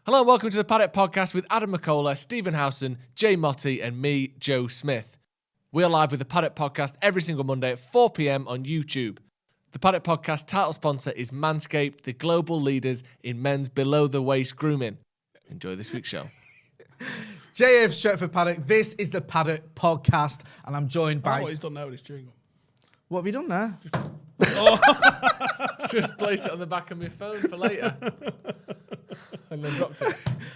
Hello and welcome to the Paddock Podcast with Adam McCullough, Stephen Howson, Jay Motti and me, Joe Smith. We are live with the Paddock Podcast every single Monday at 4 p.m. on YouTube. The Paddock Podcast title sponsor is Manscaped, the global leaders in men's below-the-waist grooming. Enjoy this week's show. Jay of Stretford Paddock, this is the Paddock Podcast, and I'm joined by... what he's done now with his chewing gum. What have you done there? Just placed it on the back of my phone for later. And then dropped it.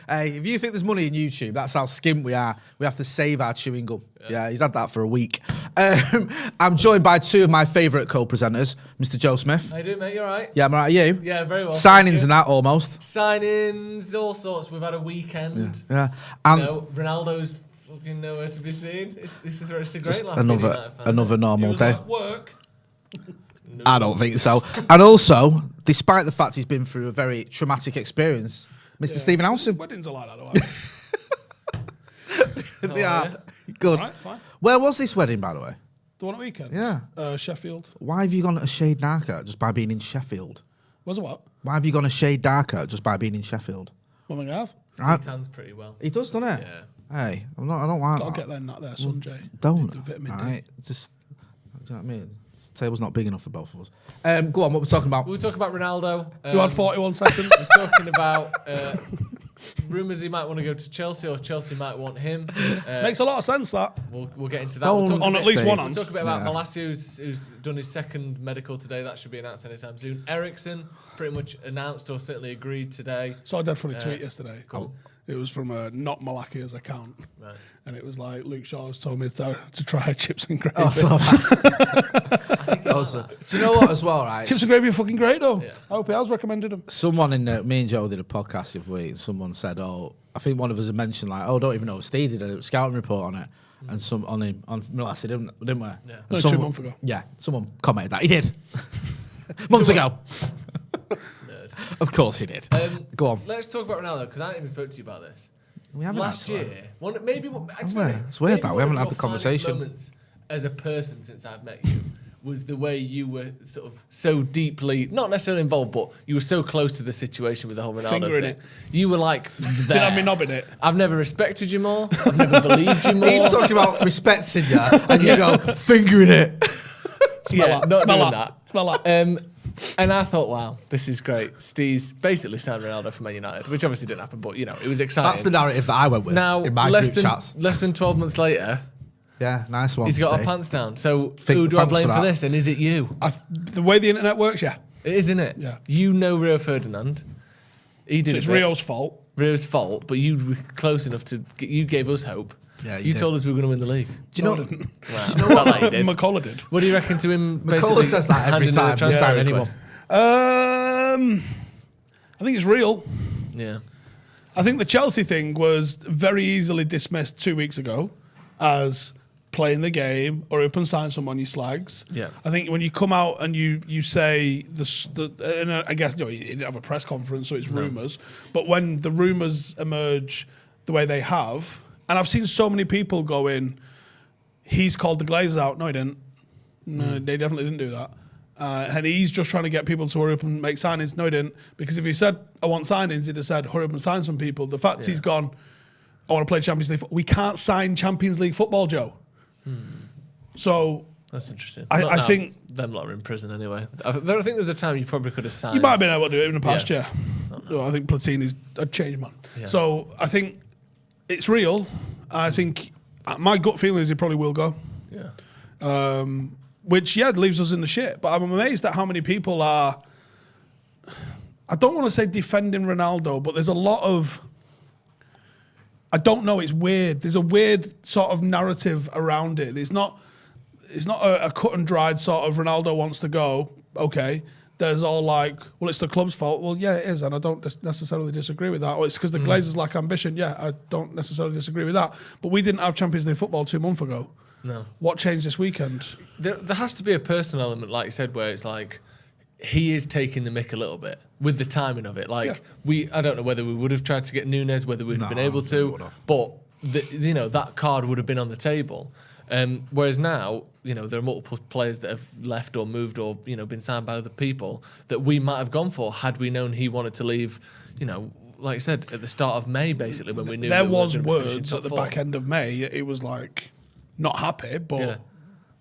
Hey, if you think there's money in YouTube, that's how skimp we are. We have to save our chewing gum. Yeah, he's had that for a week. I'm joined by two of my favourite co-presenters, Mr. Joe Smith. How you doing, mate? You all right? Yeah, I'm all right. You? Yeah, very well. Signings and that, almost. Signings, all sorts. We've had a weekend. Yeah. And Ronaldo's fucking nowhere to be seen. It's a great just life. another normal day. Work. No. I don't think so. And also, despite the fact he's been through a very traumatic experience, Mr. Stephen Howson. Weddings are like that, though. They are. Good. All right, fine. Where was this wedding, by the way? The one at weekend? Yeah. Sheffield. Why have you gone a shade darker just by being in Sheffield? Was it what? Why have you gone a shade darker just by being in Sheffield? What am I going to have? Steve tans pretty well. He does, doesn't it? Yeah. Hey, I don't want Got to that. get there, sun, Jay. Don't. The vitamin D. Right, just, do you know what I mean? The table's not big enough for both of us. Go on, what we're talking about? We'll talk about Ronaldo. You had 41 seconds. We're talking about rumours he might want to go to Chelsea or Chelsea might want him. Makes a lot of sense, that. We'll get into that. Don't We'll talk on at least one We'll hand. talk a bit about Yeah. Malacia, who's done his second medical today. That should be announced anytime soon. Ericsson, pretty much announced or certainly agreed today. Saw a dead funny tweet yesterday. Cool. It was from not Malachia's account. Right. And it was like, Luke Shaw's told me to try chips and gravy. Oh, I saw that. Do you know what as well, right? Chips and gravy are fucking great, though. Yeah. I hope he has recommended them. Someone in me and Joe did a podcast the other week, and someone said, I think one of us had mentioned, don't even know, Steve did a scouting report on it, and some on Malacia, didn't we? Yeah. And No, someone- 2 months ago. Yeah, someone commented that. He did. Months ago. Nerd. Of course he did. Go on. Let's talk about Ronaldo because I didn't even spoke to you about this. We haven't Last actually. year, it's weird that we haven't had the conversation. Moments as a person since I've met you was the way you were sort of so deeply, not necessarily involved, but you were so close to the situation with the whole Ronaldo Fingering thing. it. You were like, Didn't there. have me knobbing it. I've never respected you more. I've never believed you more. He's talking about respecting you, and you go, fingering it. Yeah, not Smell doing that. that. Smell that. And I thought, wow, this is great. Steve's basically signed Ronaldo for Man United, which obviously didn't happen, but, it was exciting. That's the narrative that I went with Now, in my less group chats. than 12 months later, Yeah, nice one. he's got Steve. our pants down. So Think- who do I thanks blame for for that. this? And is it you? The way the internet works, yeah. It is, isn't it? Yeah. You know Rio Ferdinand. He did So it's it. Rio's fault. Rio's fault, but you were close enough to... You gave us hope. Yeah, you did. told us we were going to win the league. Do you know? Wow. Not that you did. McCullough did. What do you reckon to him? McCullough basically says that every handing in a time. transfer Sign anyone. request? I think it's real. Yeah. I think the Chelsea thing was very easily dismissed 2 weeks ago as playing the game or up and sign someone, you slags. Yeah. I think when you come out and you say and I guess he didn't have a press conference, so it's rumours. But when the rumours emerge the way they have, and I've seen so many people go in, he's called the Glazers out. No, he didn't. No, they definitely didn't do that. And he's just trying to get people to hurry up and make signings. No, he didn't. Because if he said, I want signings, he'd have said, hurry up and sign some people. The fact he's gone, I want to play Champions League football. We can't sign Champions League football, Joe. So That's interesting. I Not now. think- them lot are in prison anyway. I think there's a time you probably could have signed. you might have been able to do it in the past, Yeah. yeah. I think Platini's a changed man. Yeah. So I think it's real. I think my gut feeling is he probably will go. Yeah. Which, leaves us in the shit. But I'm amazed at how many people are, I don't want to say defending Ronaldo, but there's a lot of, I don't know, it's weird. There's a weird sort of narrative around it. It's not a cut and dried sort of Ronaldo wants to go, okay. There's all like, well, it's the club's fault. Well, yeah, it is, and I don't necessarily disagree with that. Or it's because the Glazers lack ambition. Yeah, I don't necessarily disagree with that. But we didn't have Champions League football 2 months ago. No. What changed this weekend? There has to be a personal element, like you said, where it's like he is taking the mick a little bit with the timing of it. Like I don't know whether we would have tried to get Nunes, whether we'd have been able to, but that card would have been on the table. Whereas now, there are multiple players that have left or moved or been signed by other people that we might have gone for had we known he wanted to leave, like I said, at the start of May, basically, when we knew there we was weren't gonna be finishing words top at the 4. back end of May. It was like not happy, but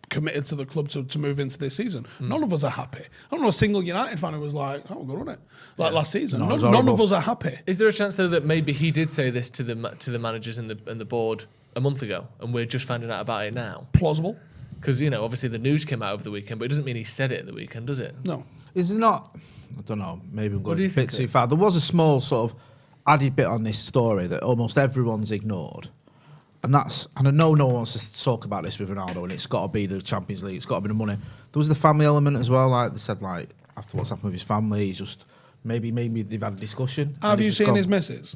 committed to the club to move into this season. None of us are happy. I don't know a single United fan who was like, "Oh, we're good on it." Like last season, none of us are happy. Is there a chance though that maybe he did say this to the managers and the board a month ago, and we're just finding out about it now? Plausible. Because obviously the news came out over the weekend, but it doesn't mean he said it at the weekend, does it? No. Is it not? I don't know. Maybe I'm going do you a bit think too far. There was a small sort of added bit on this story that almost everyone's ignored. And I know no one wants to talk about this with Ronaldo, and it's got to be the Champions League, it's got to be the money. There was the family element as well, like they said, like after what's happened with his family, he's just maybe they've had a discussion. Have you seen his missus?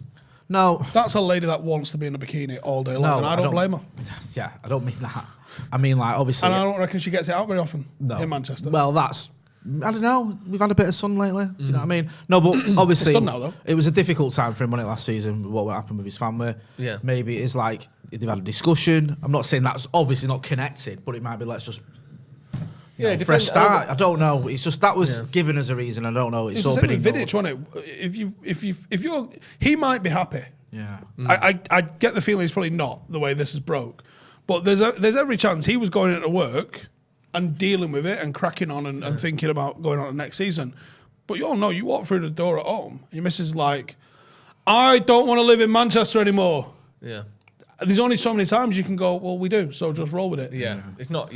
No. That's a lady that wants to be in a bikini all day long, and I don't blame her. Yeah, I don't mean that. I mean, like, obviously. And I don't reckon she gets it out very often in Manchester. Well, I don't know. We've had a bit of sun lately. Do you know what I mean? No, but obviously, It's done now, though. It was a difficult time for him on it last season with what happened with his family. Yeah. Maybe it's like they've had a discussion. I'm not saying that's obviously not connected, but it might be let's just fresh start. I don't know. It's just that was given as a reason. I don't know. It's all been ignored. Vidic, wasn't it? If you're, he might be happy. Yeah. I get the feeling he's probably not the way this is broke, but there's every chance he was going into work and dealing with it and cracking on and thinking about going on to next season. But you all know, you walk through the door at home, and your missus is like, I don't want to live in Manchester anymore. Yeah. There's only so many times you can go, well, we do, so just roll with it. Yeah. It's not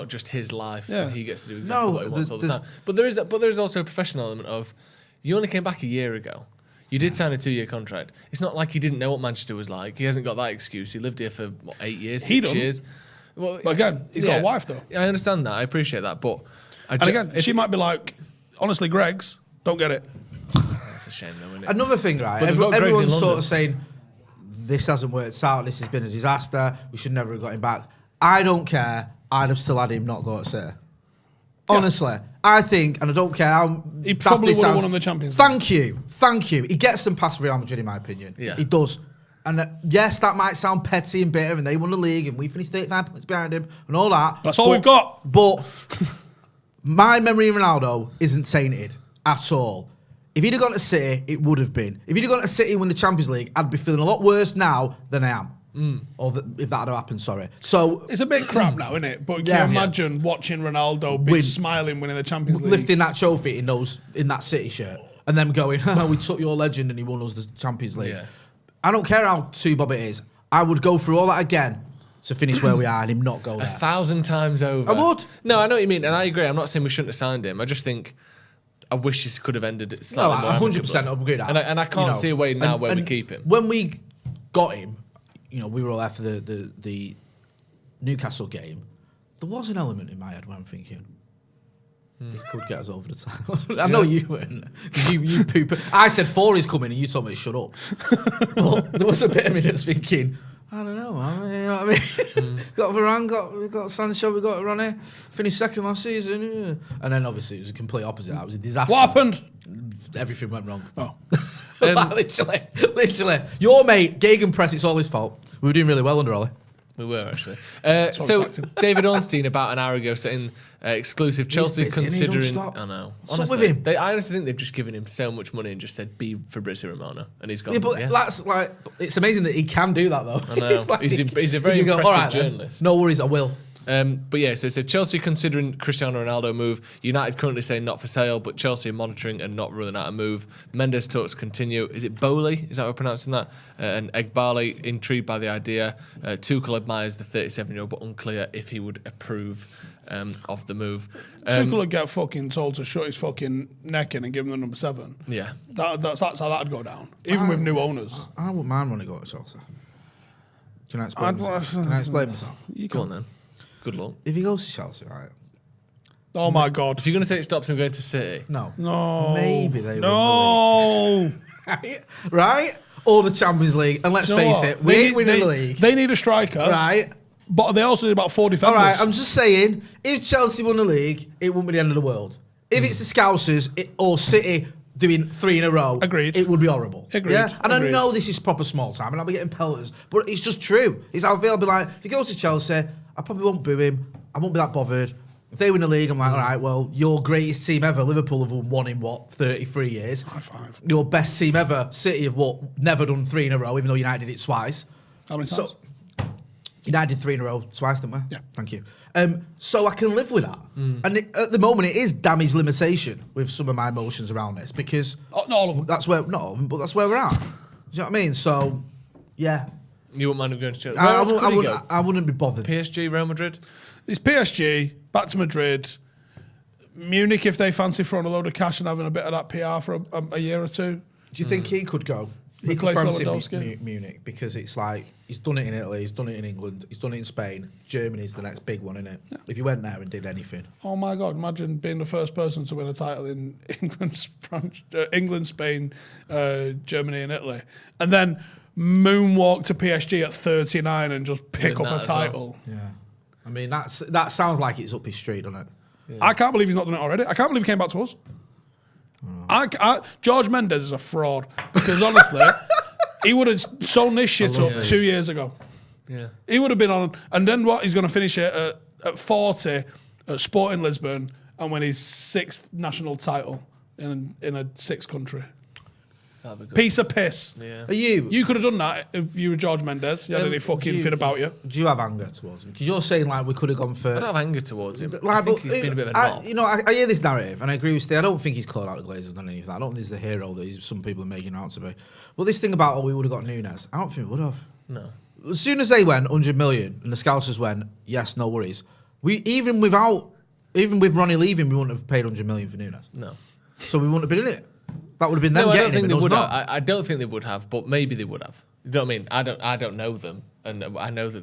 just his life, and he gets to do No, exactly what he wants all the time. But there is also a professional element of, you only came back a year ago. You did sign a 2-year contract. It's not like he didn't know what Manchester was like. He hasn't got that excuse. He lived here for 8 years, 6 years. Well, But again, he's got a wife though. I understand that. I appreciate that. But she might be like, honestly, Greg's, don't get it. That's a shame, though, isn't it? Another thing, right? But Everyone's sort of saying this hasn't worked out. This has been a disaster. We should never have got him back. I don't care. I'd have still had him not go at City. Honestly, I think, and I don't care how he probably would have won on the Champions League. Thank you. He gets them past Real Madrid, in my opinion. Yeah. He does. And yes, that might sound petty and bitter, and they won the league, and we finished 85 points behind him, and all that. That's all we've got. But my memory of Ronaldo isn't tainted at all. If he'd have gone to City, it would have been. If he'd have gone to City and won the Champions League, I'd be feeling a lot worse now than I am. Or if that had happened, sorry. So it's a bit crap now, isn't it? But can you imagine watching Ronaldo smiling winning the Champions League, lifting that trophy in that City shirt, and them going, "We took your legend and he won us the Champions League." Yeah. I don't care how two-bob it is. I would go through all that again to finish where we are and him not go there. 1,000 times over. I would. No, I know what you mean, and I agree. I'm not saying we shouldn't have signed him. I just think I wish this could have ended it slightly more. 100% agree with that. And I can't see a way now where we keep him. When we got him, we were all there for the Newcastle game. There was an element in my head where I'm thinking, this could get us over the time. I know you weren't. You poop. I said 4 is coming, and you told me to shut up. But there was a bit of me that's thinking, I don't know, man. You know what I mean? Got Varane, we got Sancho, we got Ronnie. Finished second last season. Yeah. And then obviously it was a complete opposite. It was a disaster. What happened? Everything went wrong. Oh. Literally. Your mate, Gegenpress, it's all his fault. We were doing really well under Ollie. We were, actually. So, David Ornstein, about an hour ago, saying exclusive Chelsea considering... I know. Honestly, with him. I honestly think they've just given him so much money and just said, be Fabrizio Romano. And he's gone, yeah, but that's like... It's amazing that he can do that, though. I know. Like, he's a very impressive journalist. No worries, I will. But yeah, so it said Chelsea considering Cristiano Ronaldo move. United currently saying not for sale, but Chelsea are monitoring and not ruling out a move. Mendes talks continue. Is it Bowley? Is that how we're pronouncing that? And Egbali intrigued by the idea. Tuchel admires the 37-year-old, but unclear if he would approve of the move. Tuchel would get fucking told to shut his fucking neck in and give him the number 7. Yeah. That's how that'd go down, even with new owners. I wouldn't mind when he go to Chelsea. Can I explain myself? Go on then. Good luck. If he goes to Chelsea, right? Oh my God! If you're going to say it stops him going to City, no, maybe they win the league. Right? Or the Champions League, and let's face it, we ain't winning the league. They need a striker, right? But they also need about 4 defenders. All right, I'm just saying, if Chelsea won the league, it wouldn't be the end of the world. If it's the Scousers or City doing 3 in a row, agreed, it would be horrible. Agreed. Yeah? And I know this is proper small time, and I'll be getting pelters, but it's just true. It's how I feel. I'll be like, if he goes to Chelsea, I probably won't boo him. I won't be that bothered. If they win the league, I'm like, all right, well, your greatest team ever, Liverpool, have won in, 33 years? High five. Your best team ever, City, have never done 3 in a row, even though United did it twice. How many times? United did 3 in a row twice, didn't we? Yeah. Thank you. So I can live with that. And at the moment, it is damage limitation with some of my emotions around this because... Not all of them. Not all of them, but that's where we're at. Do you know what I mean? So, yeah. You wouldn't mind him going to Chelsea? I wouldn't be bothered. PSG, Real Madrid? It's PSG, back to Madrid. Munich, if they fancy throwing a load of cash and having a bit of that PR for a year or two. Do you think he could go? He could Replace fancy Lewandowski? Munich because it's like he's done it in Italy, he's done it in England, he's done it in Spain. Germany's the next big one, isn't it? Yeah. If you went there and did anything. Oh my God! Imagine being the first person to win a title in England, Spain, Germany, and Italy, and then moonwalk to PSG at 39 and just pick up a title. Well. Yeah, I mean that sounds like it's up his street, doesn't it? Yeah. I can't believe he's not done it already. I can't believe he came back to us. George Mendes is a fraud because honestly, he would have sewn this shit up 2 years ago. Yeah, he would have been on, and then what? He's going to finish it at 40 at Sporting Lisbon and win his 6th national title in a 6th country. Piece of piss. Yeah. Are you? You could have done that if you were George Mendes. You had any fucking thing about you. Do you have anger towards him? Because you're saying like we could have gone for. I don't have anger towards him. Like, I think he's been a bit of a knob. You know, I hear this narrative, and I agree with Steve. I don't think he's called out the Glazers on any of that. I don't think he's the hero that some people are making him out to be. But this thing about we would have got Nunes, I don't think we would have. No. As soon as they went 100 million, and the Scousers went, yes, no worries. Even with Ronnie leaving, we wouldn't have paid 100 million for Nunes. No. So we wouldn't have been in it. That would have been them getting him. I don't think they would have, but maybe they would have. You know what I mean? I don't know them, and I know that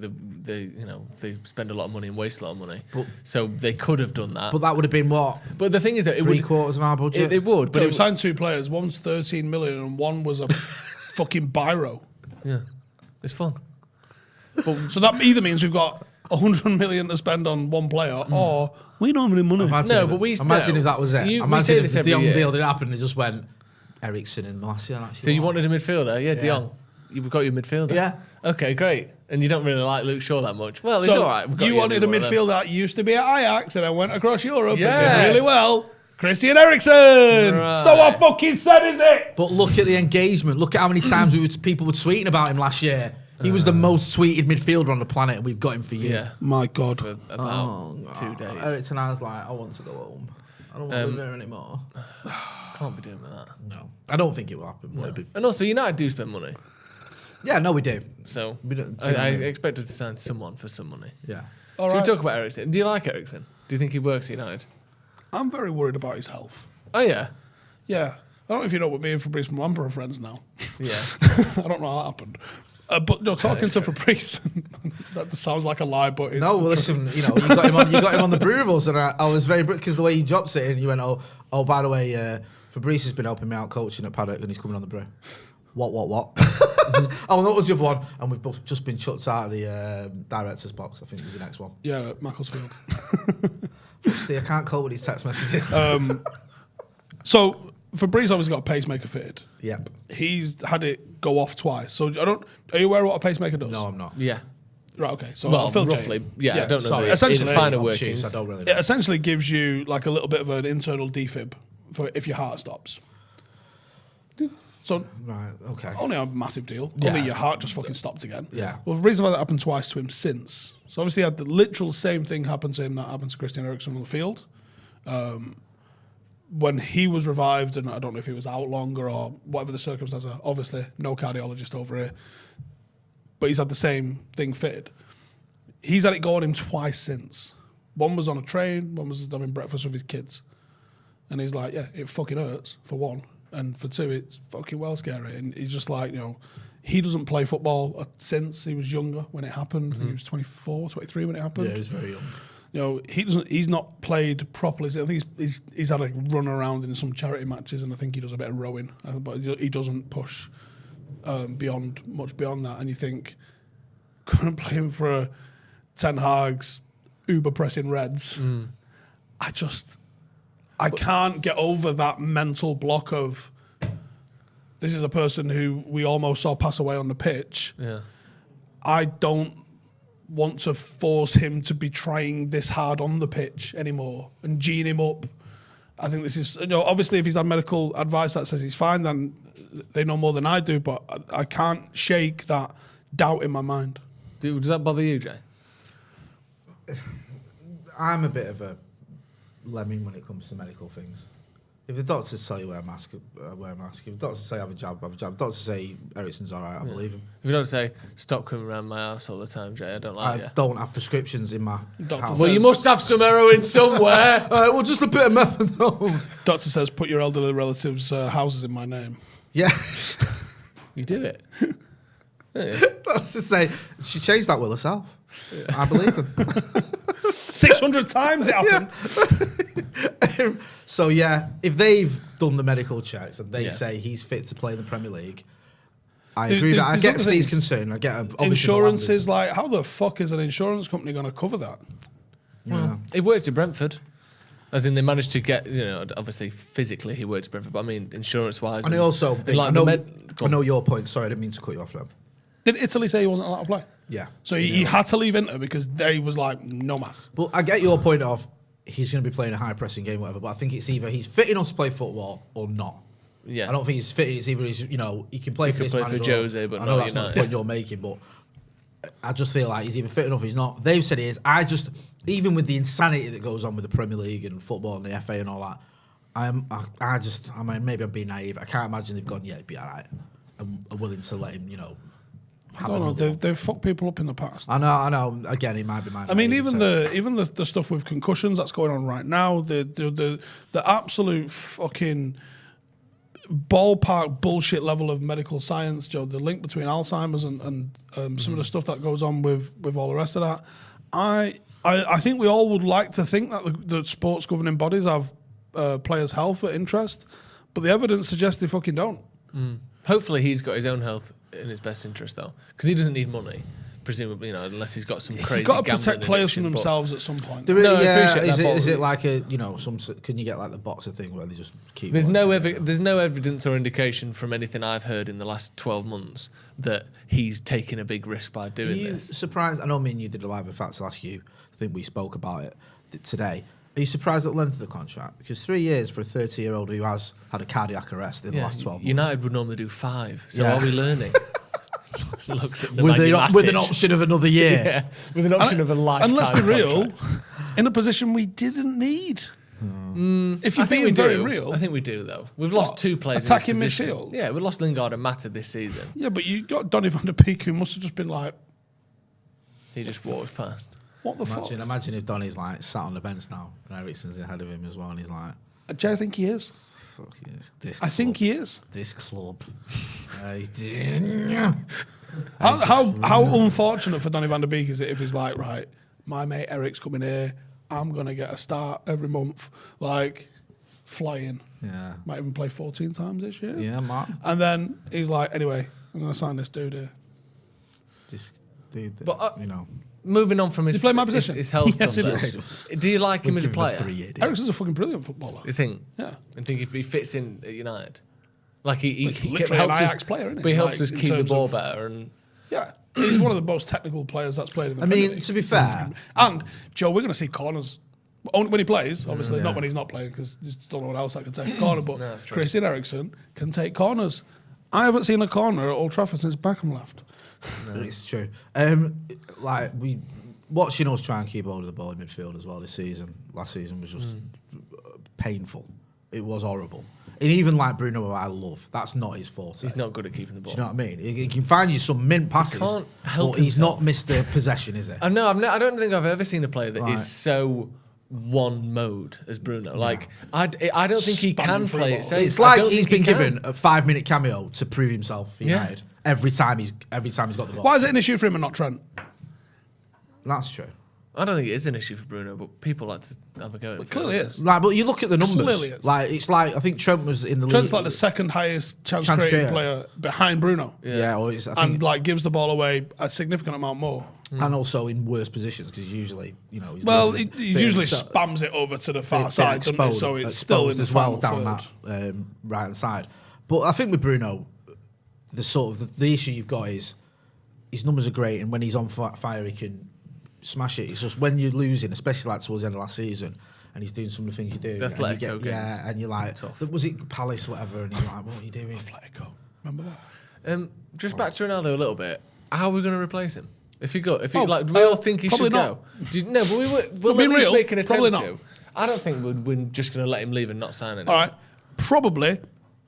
they spend a lot of money and waste a lot of money. So they could have done that. But that would have been what? But the thing is that three-quarters of our budget. It would. But we signed 2 players. One's 13 million, and one was a fucking biro. Yeah, it's fun. So that either means we've got 100 million to spend on one player, or we don't have any money. Imagine if that was it. Imagine if the De Jong deal didn't happen and it just went Eriksen and Malacia. So you wanted a midfielder? Yeah, De Jong. You've got your midfielder? Yeah. Okay, great. And you don't really like Luke Shaw that much. Well, it's all right. You wanted a midfielder that used to be at Ajax and I went across Europe and did really well. Christian Eriksen! Right. It's not what I fucking said, is it? But look at the engagement. Look at how many times people were tweeting about him last year. He was the most tweeted midfielder on the planet, and we've got him for you. Yeah. My God. For about 2 days. Eriksen, I was like, I want to go home. I don't want to live there anymore. Can't be doing that. No. I don't think it will happen. No. And also, United do spend money. Yeah, no, we do. So I expected to sign someone for some money. Yeah. All Should right. we talk about Eriksen? Do you like Eriksen? Do you think he works at United? I'm very worried about his health. Oh, yeah? Yeah. I don't know if you know, but me and Fabrice Mwamba are friends now. Yeah. I don't know how that happened. But talking to Fabrice, that sounds like a lie, but it's no. Well, listen, you got him on the Brewers, and I was very because the way he drops it in, you went, oh, by the way, Fabrice has been helping me out coaching at Paddock, and he's coming on the Brew. What? Oh, and that was the other one, and we've both just been chucked out of the director's box. I think is the next one. Yeah, at Macclesfield. I can't cope with these text messages. So Fabrice obviously got a pacemaker fitted. Yep. He's had it go off twice. So are you aware of what a pacemaker does? No, I'm not. Yeah. Right. Okay. So Well, I'll fill roughly. Jane. Yeah, I don't know sorry. the Essentially, finer workings. I don't really it know. essentially gives you like a little bit of an internal defib for if your heart stops. So Right. Okay. only a massive deal. Yeah. Only your heart just fucking stopped again. Yeah. Well, the reason why that happened twice to him since. So obviously he had the literal same thing happen to him that happened to Christian Eriksen on the field. When he was revived, and I don't know if he was out longer or whatever the circumstances are, obviously no cardiologist over here, but he's had the same thing fitted. He's had it go on him twice since. One was on a train, one was having breakfast with his kids. And he's like, yeah, it fucking hurts, for one. And for two, it's fucking well scary. And he's just like, he doesn't play football since he was younger when it happened. Mm-hmm. He was 24, 23 when it happened. Yeah, he was very young. He's not played properly. I think he's had a run around in some charity matches, and I think he does a bit of rowing, but he doesn't push much beyond that. And you think, couldn't play him for Ten Hag's uber pressing Reds. I can't get over that mental block of this is a person who we almost saw pass away on the pitch. Yeah. I don't want to force him to be trying this hard on the pitch anymore and geeing him up. I think this is, obviously if he's had medical advice that says he's fine, then they know more than I do, but I can't shake that doubt in my mind. Does that bother you, Jay? I'm a bit of a lemming when it comes to medical things. If the doctors tell you wear a mask, wear a mask. If the doctors say have a jab, have a jab. If the doctors say Ericsson's all right, I believe him. If you don't say, stop coming around my house all the time, Jay, I don't like you. I don't have prescriptions in my house. Well, you must have some heroin somewhere. Well, just a bit of methadone. Doctor says, put your elderly relatives' houses in my name. Yeah. You do it. That's to say, she changed that will herself. Yeah. I believe them. 600 times it happened. So, yeah, if they've done the medical checks and they say he's fit to play in the Premier League, I agree with that. I get Steve's concern. I get insurance is like, how the fuck is an insurance company going to cover that? Well, it worked at Brentford. As in, they managed to get, obviously physically he worked at Brentford, but I mean, insurance-wise. And also, like I know your point. Sorry, I didn't mean to cut you off there. Did Italy say he wasn't allowed to play? Yeah. So he had to leave Inter because they was like, no mass. Well, I get your point of he's going to be playing a high-pressing game, whatever, but I think it's either he's fit enough to play football or not. Yeah. I don't think he's fit. It's either he can play for this man. Play for Jose, but I know not that's not the United. point you're making, but I just feel like he's either fit enough or he's not. They've said he is. Even with the insanity that goes on with the Premier League and football and the FA and all that, I mean, maybe I'm being naive. I can't imagine they've gone, yeah, it'd be all right. I'm willing to let him, I don't know. They've fucked people up in the past. I know. Again, it might be my. I mean, even the stuff with concussions that's going on right now, the absolute fucking ballpark bullshit level of medical science, Joe. The link between Alzheimer's and some of the stuff that goes on with all the rest of that. I think we all would like to think that the sports governing bodies have players' health at interest, but the evidence suggests they fucking don't. Hopefully he's got his own health in his best interest, though, because he doesn't need money, presumably, unless he's got some crazy. You've got to protect gambling players from addiction, themselves at some point. Is it like a can you get like the boxer thing where they just keep? There's no evidence or indication from anything I've heard in the last 12 months that he's taking a big risk by doing this. Surprised? I know me and you did a live. In fact, I'll ask you. I think we spoke about it today. Are you surprised at the length of the contract? Because 3 years for a 30-year-old who has had a cardiac arrest in the last 12 months. United would normally do 5. So are we learning? Looks at the with an option of another year. Yeah, with an option of a lifetime. And let's be real, contract. in a position we didn't need. If you're I think being very do. real. I think we do, though. We've lost 2 players attacking in this position. midfield? Yeah, we lost Lingard and Mata this season. Yeah, but you got Donny van der Beek who must have just been like... He just walked past. What the fuck? Imagine if Donny's like sat on the bench now and Ericsson's ahead of him as well and he's like... Jay, I think he is. Fuck yes. I think he is. This club. How unfortunate for Donny van der Beek is it if he's like, right, my mate Eric's coming here, I'm going to get a start every month, like flying. Yeah. Might even play 14 times this year. Yeah, man. And then he's like, anyway, I'm going to sign this dude here. This dude, But, moving on from his, play my position? his health Yes, he stuff, do you like him as a player? Ericsson's a fucking brilliant footballer. You think? Yeah. I think if he fits in at United, like he literally helps an us, Ajax player, isn't he? but he helps Like, us in keep the terms ball of- better. And Yeah. He's one of the most technical players that's played in the Premier League. to be fair... And, Joe, we're going to see corners. Only when he plays, obviously, not when he's not playing, because there's still no one else that can take a corner, but that's true. Christian Eriksen can take corners. I haven't seen a corner at Old Trafford since Beckham left. No. It's true. We watching us try and keep hold of the ball in midfield as well this season. Last season was just painful. It was horrible. And even like Bruno, who I love, that's not his forte. he's not good at keeping the ball. Do you know what I mean? He can find you some mint passes, can't help but he's himself. not Mr. Possession, is he? I know. I don't think I've ever seen a player that Right. is so one mode as Bruno. Like I don't think he can Spamming through play it balls. safe. It's I like don't he's think been he can. given a 5-minute cameo to prove himself for Yeah. United every time he's got the ball. Why is it an issue for him and not Trent? That's true. I don't think it is an issue for Bruno, but people like to have a go at it. Clearly is. Like, but you look at the numbers. Clearly is. Like it's like I think Trent was in the Trent's league. like the second highest chance Chance creating creator. player behind Bruno. yeah, or it's, I And think, like gives the ball away a significant amount more. and also in worse positions because usually he's Well, leaving he bit usually expo- spams it over to the bit far side, doesn't he? So it's still in the as well final down third. that right hand side. But I think with Bruno, the issue you've got is his numbers are great, and when he's on fire, he can smash it. It's just when you're losing, especially like towards the end of last season, and he's doing some of the things you do. The Atletico games. Yeah, and you're like, was it Palace or whatever? And you're like, what are you doing? Atletico. Remember that? Just back to Ronaldo a little bit. How are we going to replace him? If he do we all think he should not. go? No, but we'll at least make an probably attempt not. to. I don't think we're just going to let him leave and not sign anything. All right. Probably,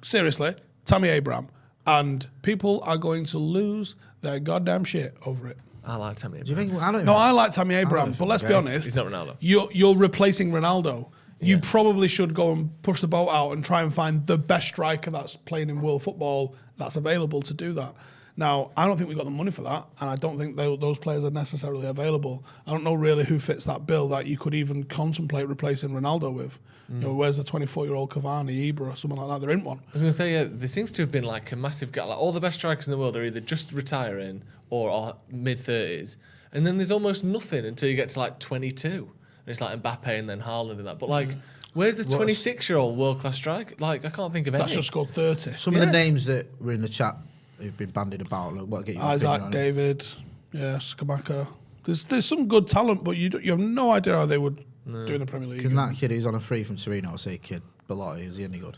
seriously, Tammy Abraham. And people are going to lose their goddamn shit over it. I like Tammy Abraham. Do you think? I don't. No, I like Tammy Abraham, but let's be honest. He's not Ronaldo. You're replacing Ronaldo. You probably should go and push the boat out and try and find the best striker that's playing in world football that's available to do that. Now, I don't think we've got the money for that, and I don't think those players are necessarily available. I don't know really who fits that bill that you could even contemplate replacing Ronaldo with. You know, where's the 24-year-old Cavani, Ibra, or something like that? There isn't one. I was going to say, there seems to have been like a massive gap. Like all the best strikers in the world are either just retiring or are mid-30s, and then there's almost nothing until you get to like 22. And it's like Mbappe and then Haaland and that. But like, where's the 26-year-old world-class striker? Like, I can't think of any. That's just scored 30. Some of the names that were in the chat who've been bandied about. Like, what get your Isaac, David, Skamaka. There's some good talent, but you have no idea how they would do in the Premier League. Can that kid who's on a free from Torino say kid Belotti, is he any good?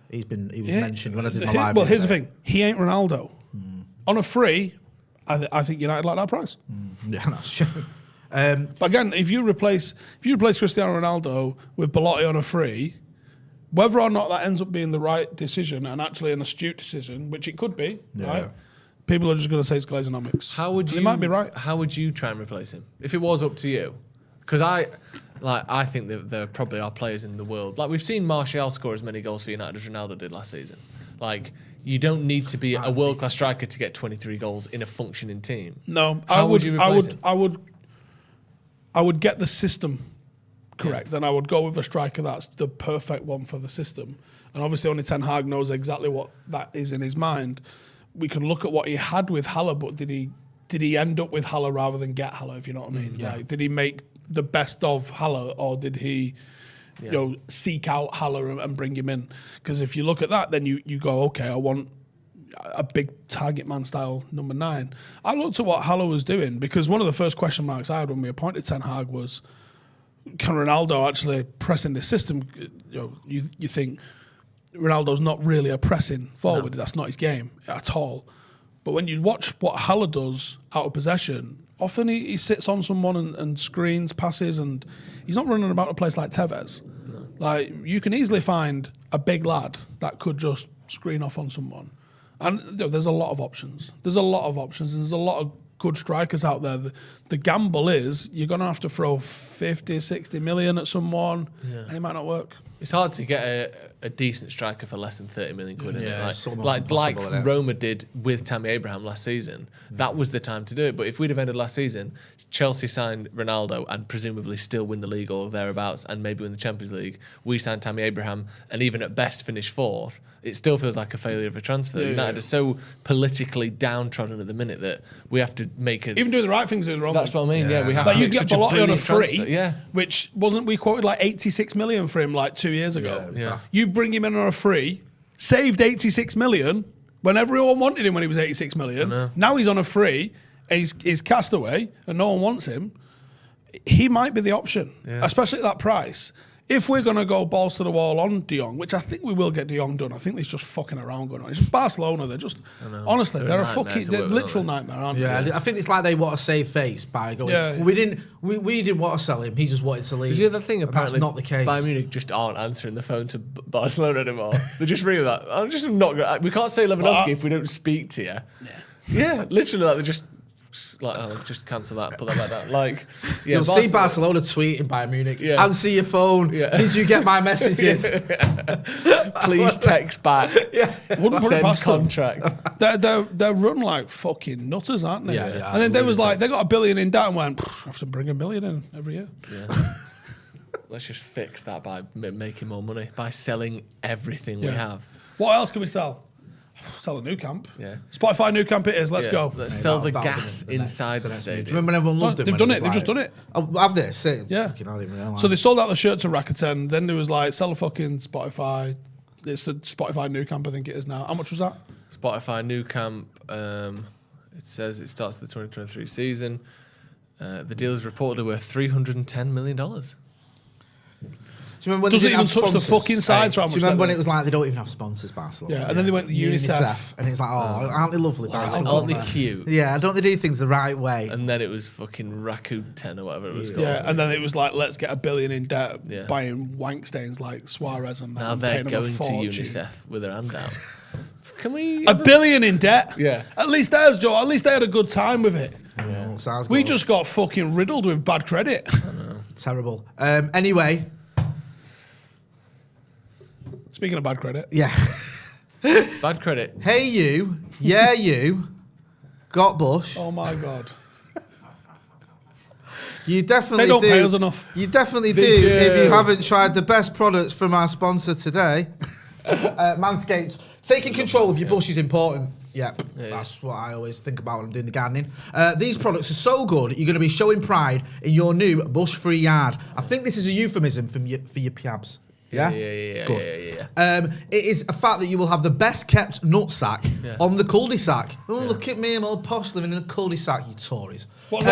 He was mentioned when I did my live. Well, here's the thing: he ain't Ronaldo. On a free, I think United like that price. Yeah, that's true. But again, if you replace Cristiano Ronaldo with Belotti on a free, whether or not that ends up being the right decision and actually an astute decision, which it could be, right? People are just going to say it's Glazonomics. They might be right. How would you try and replace him if it was up to you? Because I think that there probably are players in the world. Like we've seen Martial score as many goals for United as Ronaldo did last season. Like you don't need to be a world class striker to get 23 goals in a functioning team. No, How would you replace him? I would get the system correct, and I would go with a striker that's the perfect one for the system. And obviously, only Ten Hag knows exactly what that is in his mind. We can look at what he had with Haller, but did he end up with Haller rather than get Haller? If you know what I mean? Like, did he make the best of Haller, or did he, seek out Haller and bring him in? Because if you look at that, then you go, okay, I want a big target man style number 9. I looked at what Haller was doing, because one of the first question marks I had when we appointed Ten Hag was, can Ronaldo actually press in the system? You think Ronaldo's not really a pressing forward. No. That's not his game at all. But when you watch what Haller does out of possession, often he sits on someone and screens, passes, and he's not running about a place like Tevez. No. Like, you can easily find a big lad that could just screen off on someone. And there's a lot of options. And there's a lot of good strikers out there. The gamble is you're going to have to throw 50, 60 million at someone, and it might not work. It's hard to get a decent striker for less than 30 million quid. Yeah, like Roma did with Tammy Abraham last season. That was the time to do it. But if we'd have ended last season, Chelsea signed Ronaldo and presumably still win the league or thereabouts and maybe win the Champions League. We signed Tammy Abraham and even at best finish 4th. It still feels like a failure of a transfer. United are so politically downtrodden at the minute that we have to make a... Even doing the right things doing the wrong. That's what I mean, we have that to you make get such Belotti on a free, transfer. which wasn't we quoted like 86 million for him like 2 years ago. Yeah. You bring him in on a free, saved 86 million when everyone wanted him when he was 86 million. Now he's on a free, and he's cast away, and no one wants him. He might be the option, especially at that price. If we're going to go balls to the wall on De Jong, which I think we will get De Jong done, I think there's just fucking around going on. It's Barcelona. They're just, honestly, they're a literal nightmare, aren't they? Yeah, I think it's like they want to save face by going, well, we didn't want to sell him, he just wanted to leave. The other thing, apparently, that's not the case. Bayern Munich just aren't answering the phone to Barcelona anymore. They're just ringing that. I'm just not. We can't say Lewandowski if we don't speak to you. Yeah, literally, like, they're just... Like, just cancel that, put that like that. Like, you'll see Barcelona tweeting Bayern Munich. Answer your phone. Did you get my messages? Please text back. Send contract. They're run like fucking nutters, aren't they? Yeah. And then there was like they got $1 billion in debt and went, I have to bring $1 million in every year. Yeah. Let's just fix that by making more money by selling everything we have. What else can we sell? Sell a new camp. Yeah. Spotify new camp it is. Let's go. Let's sell the gas inside the stadium. Remember when everyone loved it? They've done it. They've just done it. Oh, have they? Yeah. Fucking, I didn't realise. So they sold out the shirt to Rakuten. Then there was like, sell a fucking Spotify. It's the Spotify new camp, I think it is now. How much was that? Spotify new camp. It says it starts the 2023 season. The deal is reportedly worth $310 million. Do you remember when Doesn't they didn't even have touch the sponsors? fucking sides. Do you remember when it was like they don't even have sponsors, Barcelona? Yeah, and then they went to UNICEF. And it's like, aren't they lovely? Barcelona? Aren't they cute? Yeah, don't they do things the right way? And then it was fucking Rakuten or whatever it was called. Yeah, and then it was like, let's get $1 billion in debt, Yeah. buying wank stains like Suarez and Now and they're paying them a going to fortune. UNICEF with their hand out. Can we... $1 billion in debt? Yeah. At least theirs, Joe. At least they had a good time with it. Yeah, sounds We good. just got fucking riddled with bad credit. Terrible. Anyway, Speaking of bad credit. yeah. Bad credit. Hey you, yeah you, got Bush. Oh my God. You definitely They don't do. pay us enough. You definitely do They do. if you haven't tried the best products from our sponsor today. Manscaped. Taking control of your bush is important. Yep, that's what I always think about when I'm doing the gardening. These products are so good, you're going to be showing pride in your new bush-free yard. I think this is a euphemism for your piabs. Yeah? Yeah. It is a fact that you will have the best kept nutsack Yeah. on the cul-de-sac. Oh, look at me, I'm all posh living in a cul-de-sac, you Tories. What's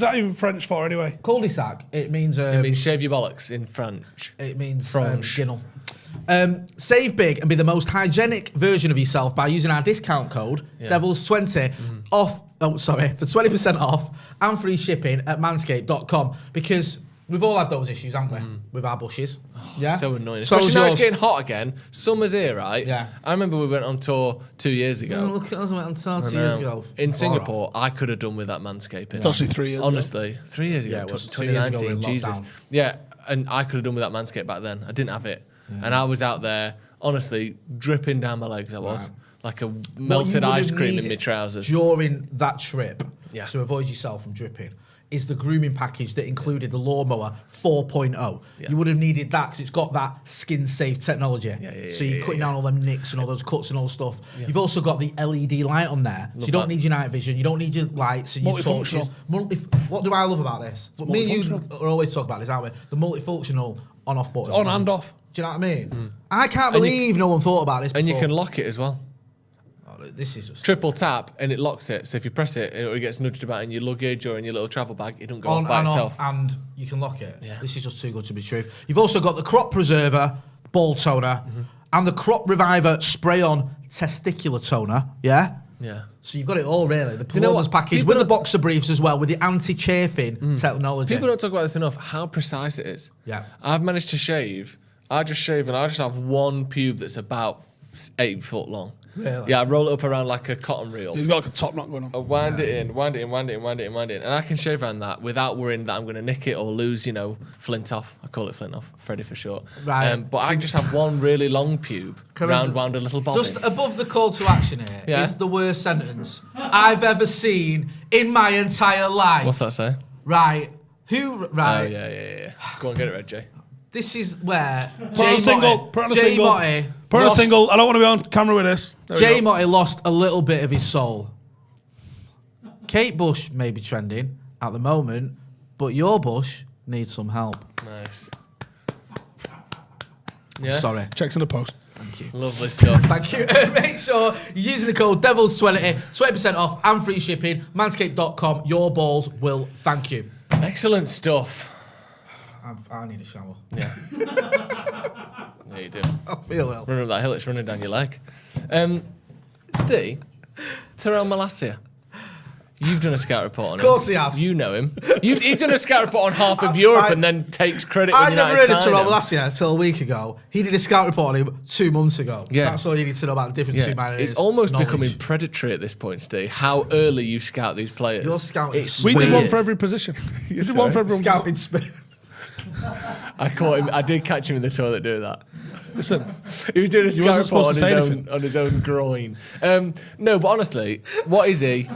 that even French for anyway? Cul-de-sac, it means... I mean, shave your bollocks in French. It means French. ginnel. Save big and be the most hygienic version of yourself by using our discount code Devils20 off. Oh, sorry, for 20% off and free shipping at manscaped.com, because we've all had those issues, haven't we, with our bushes? Yeah, So annoying. So Especially is now it's yours. getting hot again. Summer's here, right? Yeah. I remember we went on tour 2 years ago. Oh, look at us, we went on tour 2 I years know. ago. In Far Singapore, I could have done with that manscaping. It's actually 3 years ago. Honestly, 3 years ago. Yeah, it was 2 years ago 2019. in Jesus. lockdown. Yeah, and I could have done with that manscape back then. I didn't have it, and I was out there, honestly, dripping down my legs. I was like a What melted you would ice have cream in needed my trousers. during that trip, Yeah. to avoid yourself from dripping, is the grooming package that included the lawnmower 4.0. Yeah. You would have needed that because it's got that skin-safe technology. So you're cutting down all them nicks and all those cuts and all stuff. You've also got the LED light on there, so you don't that. need your night vision, you don't need your lights and your torches. What do I love about this? But me and you are always talk about this, aren't we? The multifunctional on-off button. On and off. Do you know what I mean? I can't believe no one thought about this And you before. can lock it as well. This is just Triple tap and it locks it. So if you press it, it gets nudged about in your luggage or in your little travel bag. It don't go on off by and itself. off, and you can lock it. Yeah. This is just too good to be true. You've also got the Crop Preserver Ball Toner and the Crop Reviver Spray-On Testicular Toner. Yeah? Yeah. So you've got it all, really. The you know performance what? package People with the don't- boxer briefs as well, with the anti-chafing technology. People don't talk about this enough, how precise it is. Yeah. I've managed to shave. I just shave and I just have one pube that's about 8 foot long. Really? Yeah, I roll it up around like a cotton reel. He's got like a top knot going on. I wind it in. And I can shave around that without worrying that I'm going to nick it or lose, flint off. I call it flint off, Freddie for short. Right. But I just have one really long pube, wound a little bobbin. Just above the call to action here Yeah. is the worst sentence I've ever seen in my entire life. What's that say? Right. Oh, Right. yeah. Go on, get it, Red J. This is where Put on a single. Put on a single. Put on a single. I don't want to be on camera with this. There we Jay go. Motti lost a little bit of his soul. Kate Bush may be trending at the moment, but your Bush needs some help. Nice. Yeah. Sorry. Checks in the post. Thank you. Lovely stuff. Thank you. Make sure you're using the code Devils20, 20% off and free shipping. Manscaped.com. Your balls will thank you. Excellent stuff. I need a shower. Yeah. Yeah, you do. I feel ill. Running up that hill, it's running down your leg. Steve, Terrell Malacia. You've done a scout report on him. Of course he has. You know him. He's done a scout report on half of Europe and then takes credit when I never United heard of sign Terrell him. Malacia until a week ago. He did a scout report on him 2 months ago. Yeah. That's all you need to know about the difference between mine and It's his almost knowledge. becoming predatory at this point, Steve, how early you scout these players. Your scouting It's We did Weird. one for every position. We did one for everyone. Scouting spin. I caught him. I did catch him in the toilet doing that. Listen, He was doing a scout wasn't report on supposed to say his, anything. on his own groin. No, but honestly, what is he?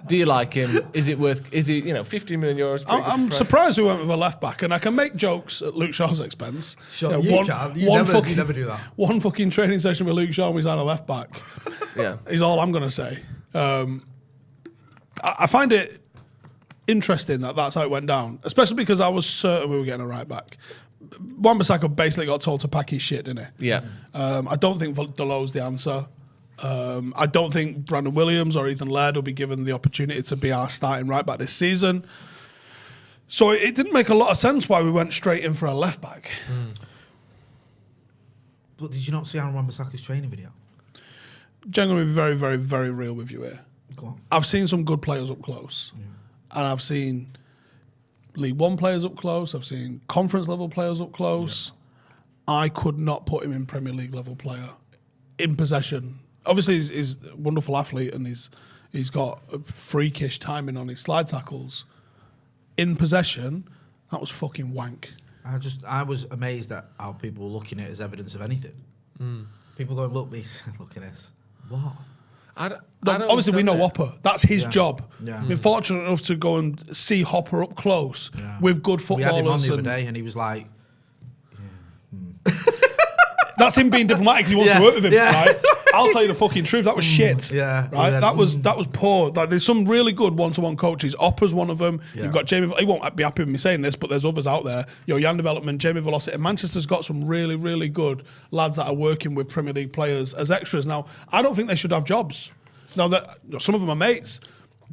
Do you like him? Is it worth? Is he? 50 million euros? pretty good I'm price. surprised we went with a left back, and I can make jokes at Luke Shaw's expense. Sure, You you know, can. You never do that. One fucking training session with Luke Shaw and we signed a left back. Yeah. Is all I'm going to say. I find it interesting that that's how it went down, especially because I was certain we were getting a right back. Wan-Bissaka basically got told to pack his shit, didn't he? Yeah. I don't think Delot's the answer. I don't think Brandon Williams or Ethan Laird will be given the opportunity to be our starting right back this season. So it didn't make a lot of sense why we went straight in for a left back. But did you not see Aaron Wan-Bissaka's training video? I'm going to be very, very, very real with you here. Go on. I've seen some good players up close. And I've seen League One players up close. I've seen conference level players up close. Yeah. I could not put him in Premier League level player in possession. Obviously, he's a wonderful athlete and he's got a freakish timing on his slide tackles. In possession, that was fucking wank. I was amazed at how people were looking at it as evidence of anything. People going, look at this. What? Obviously, we know Hopper. That's his job. Yeah. I've been fortunate enough to go and see Hopper up close with good footballers. We had him on the other day, and he was like, That's him being diplomatic because he wants to work with him, right? I'll tell you the fucking truth. That was shit. Yeah. Right? That was poor. Like, there's some really good one-to-one coaches. Oppa's one of them. Yeah. You've got Jamie. He won't be happy with me saying this, but there's others out there. Young Development, Jamie Velocity. Manchester's got some really, really good lads that are working with Premier League players as extras. Now, I don't think they should have jobs. Now, that some of them are mates,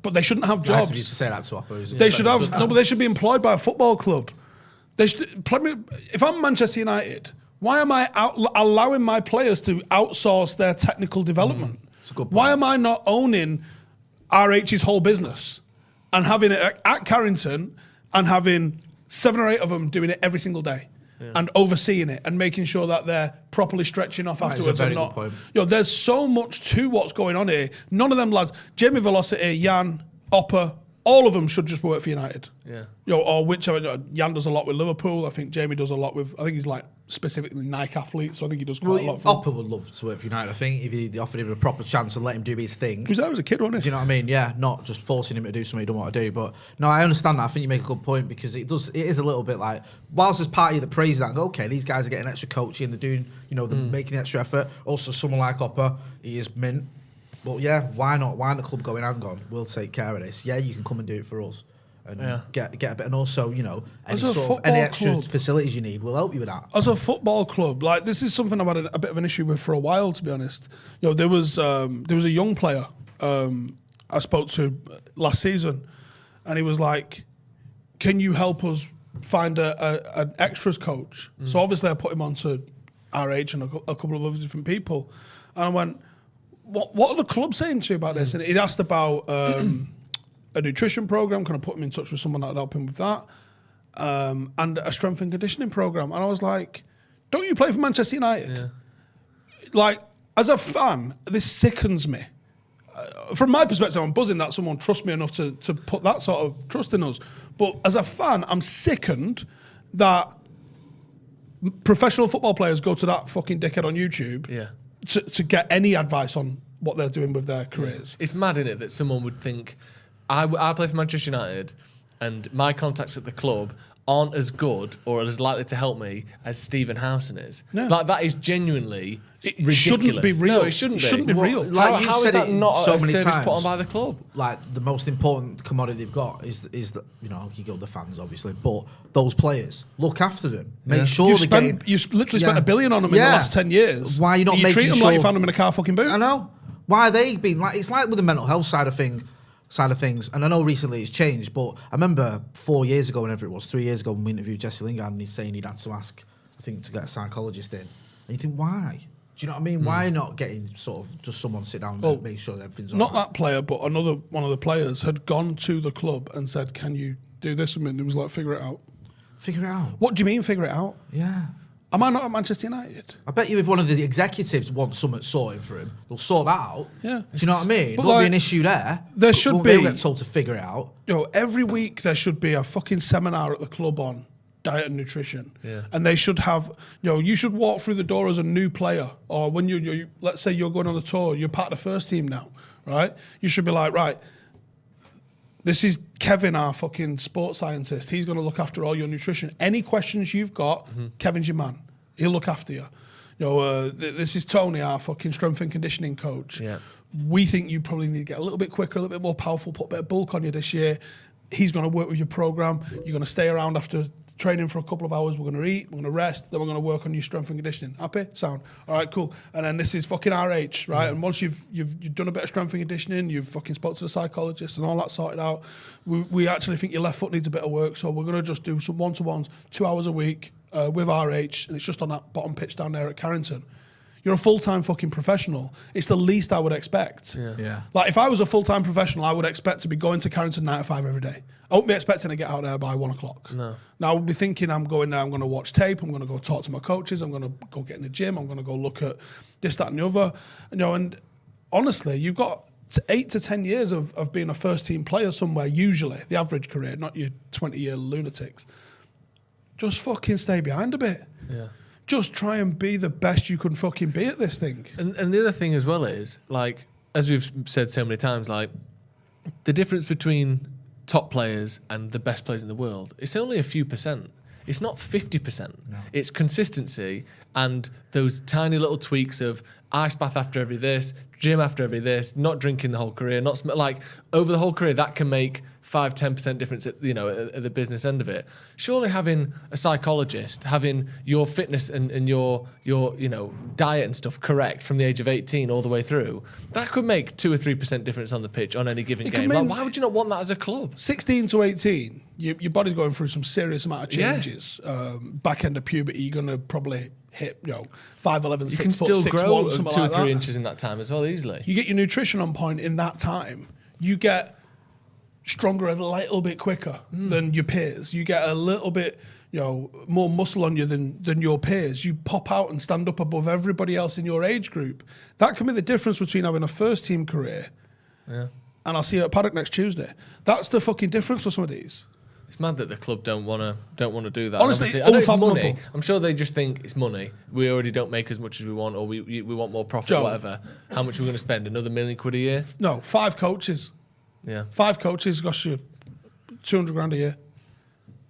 but they shouldn't have jobs. Nice of you to say that to Hopper. They should have but they should be employed by a football club. They should. If I'm Manchester United, why am I allowing my players to outsource their technical development? That's a good point. Why am I not owning RH's whole business and having it at Carrington and having 7 or 8 of them doing it every single day and overseeing it and making sure that they're properly stretching off afterwards and not. There's so much to what's going on here. None of them lads, Jamie Velocity, Jan, Oppa, all of them should just work for United. Yeah. Or whichever. Jan does a lot with Liverpool. I think Jamie does a lot with. I think he's like specifically Nike athlete, so I think he does quite a lot. Oppa would love to work for United. I think if they offered him a proper chance and let him do his thing. He was there as a kid, wasn't he? Do you know what I mean? Yeah, not just forcing him to do something he don't want to do. But no, I understand that. I think you make a good point because it is a little bit like whilst there's party that praises that and go, okay, these guys are getting extra coaching, they're doing, they're making the extra effort. Also, someone like Oppa, he is mint. But yeah, why not? Why not the club going, hang on, we'll take care of this. Yeah, you can come and do it for us. And get a bit, and also, any extra facilities you need, we'll help you with that. As a football club, like this is something I've had a bit of an issue with for a while, to be honest. There was a young player I spoke to last season, and he was like, "Can you help us find an extras coach?" So obviously I put him on to RH and a couple of other different people, and I went, "What are the clubs saying to you about this?" And he'd asked about a nutrition program. Can I put him in touch with someone that would help him with that? And a strength and conditioning program. And I was like, don't you play for Manchester United? Yeah. Like, as a fan, this sickens me. From my perspective, I'm buzzing that someone trusts me enough to put that sort of trust in us. But as a fan, I'm sickened that professional football players go to that fucking dickhead on YouTube to get any advice on what they're doing with their careers. It's mad, isn't it, that someone would think, I play for Manchester United and my contacts at the club aren't as good or as likely to help me as Stephen Howson is. No. Like, that is genuinely ridiculous. Shouldn't be real. No, it shouldn't be real. Like how is that not a service put on by the club? Like, the most important commodity they've got is that, you go the fans, obviously, but those players, look after them. Make sure you've literally spent $1 billion on them in the last 10 years. Why are you not making treat them sure, like you found them in a car fucking boot? I know. Why are they being like? It's like with the mental health side of things, and I know recently it's changed, but I remember 4 years ago, whenever it was, 3 years ago, when we interviewed Jesse Lingard, and he's saying he'd had to ask, I think, to get a psychologist in. And you think, why? Do you know what I mean? Why not getting sort of just someone sit down and make sure that everything's not all right? That player, but one of the players had gone to the club and said, "Can you do this with me?" And it was like, "Figure it out." Figure it out. What do you mean, figure it out? Yeah. Am I not at Manchester United? I bet you if one of the executives wants something sorted for him, they'll sort that out. Yeah. Do you know what I mean? But There'll be an issue there. There should be. They'll get told to figure it out. Every week there should be a fucking seminar at the club on diet and nutrition. Yeah. And they should have, you should walk through the door as a new player. Or when you let's say you're going on the tour, you're part of the first team now, right? You should be like, right, this is Kevin, our fucking sports scientist. He's going to look after all your nutrition. Any questions you've got, Kevin's your man. He'll look after you. This is Tony, our fucking strength and conditioning coach. Yeah. We think you probably need to get a little bit quicker, a little bit more powerful, put a bit of bulk on you this year. He's going to work with your program. You're going to stay around after training for a couple of hours. We're going to eat, we're going to rest, then we're going to work on your strength and conditioning. Happy? Sound. All right, cool. And then this is fucking RH, right? And once you've done a bit of strength and conditioning, you've fucking spoke to the psychologist and all that sorted out, we actually think your left foot needs a bit of work, so we're going to just do some one-to-ones, 2 hours a week with RH, and it's just on that bottom pitch down there at Carrington. You're a full-time fucking professional. It's the least I would expect. Yeah. Like, if I was a full-time professional, I would expect to be going to Carrington 9 to 5 every day. I wouldn't be expecting to get out there by 1 o'clock. No. Now, I would be thinking I'm going there, I'm going to watch tape, I'm going to go talk to my coaches, I'm going to go get in the gym, I'm going to go look at this, that, and the other. And honestly, you've got 8 to 10 years of being a first-team player somewhere, usually, the average career, not your 20-year lunatics. Just fucking stay behind a bit. Yeah. Just try and be the best you can fucking be at this thing. And the other thing as well is, like, as we've said so many times, like, the difference between top players and the best players in the world, it's only a few percent. It's not 50%. No. It's consistency and those tiny little tweaks of ice bath after every this, gym after every this, not drinking the whole career, like over the whole career, that can make 5-10% difference at the business end of it. Surely having a psychologist, having your fitness and your diet and stuff correct from the age of 18 all the way through, that could make 2 or 3% difference on the pitch on any given game. Like, why would you not want that as a club? 16 to 18, your body's going through some serious amount of changes. Yeah. Back end of puberty, you're going to probably hit 5'11", 6 foot, 6'1", something like that. You can still grow 2 or 3 inches in that time as well, easily. You get your nutrition on point in that time. You get stronger a little bit quicker than your peers. You get a little bit, more muscle on you than your peers. You pop out and stand up above everybody else in your age group. That can be the difference between having a first team career and I'll see you at Paddock next Tuesday. That's the fucking difference for some of these. It's mad that the club don't want to do that. Honestly, I know it's money. I'm sure they just think it's money. We already don't make as much as we want, or we want more profit, or whatever. How much are we going to spend? Another £1 million a year? No, 5 coaches. Yeah. 5 coaches cost you 200 grand a year,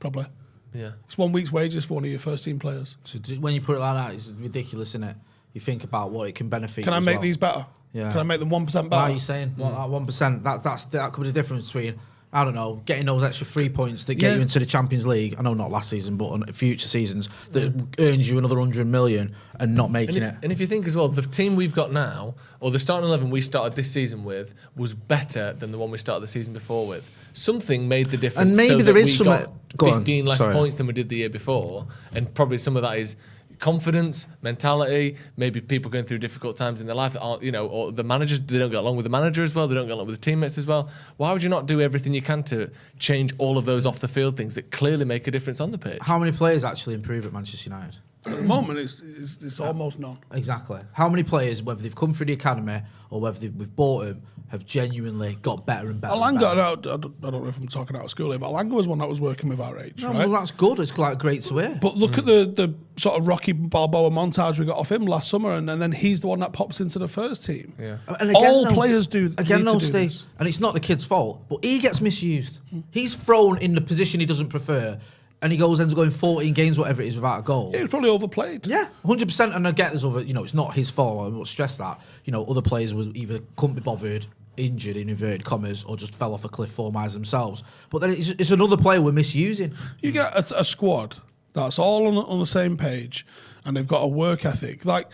probably. Yeah. It's 1 week's wages for one of your first team players. So when you put it like that, it's ridiculous, isn't it? You think about what it can benefit. Can I make these better? Yeah. Can I make them 1% better? What are you saying? Well, that 1%, that could be the difference between, I don't know, getting those extra 3 points that get you into the Champions League. I know not last season, but on future seasons that earns you another 100 million and not making it. And if you think as well, the team we've got now, or the starting 11 we started this season with, was better than the one we started the season before with. Something made the difference. And maybe there is some. We got 15 less points than we did the year before, and probably some of that is confidence, mentality, maybe people going through difficult times in their life that aren't, or the managers, they don't get along with the manager as well, they don't get along with the teammates as well. Why would you not do everything you can to change all of those off the field things that clearly make a difference on the pitch? How many players actually improve at Manchester United? At the moment, it's almost none. Exactly. How many players, whether they've come through the academy or whether we've bought them, have genuinely got better and better? Alanga, I don't know if I'm talking out of school here, but Alanga was one that was working with RH, right? Well, that's good. It's like great to hear. But look at the sort of Rocky Balboa montage we got off him last summer, and then he's the one that pops into the first team. Yeah. And again, players do. Again, no, Steve, and it's not the kid's fault, but he gets misused. He's thrown in the position he doesn't prefer. And he ends up going 14 games, whatever it is, without a goal. Yeah, he was probably overplayed. Yeah, 100%. And I get there's other, it's not his fault. I won't stress that. Other players were either couldn't be bothered, injured in inverted commas, or just fell off a cliff 4 miles themselves. But then it's another player we're misusing. You get a squad that's all on the same page, and they've got a work ethic. Like,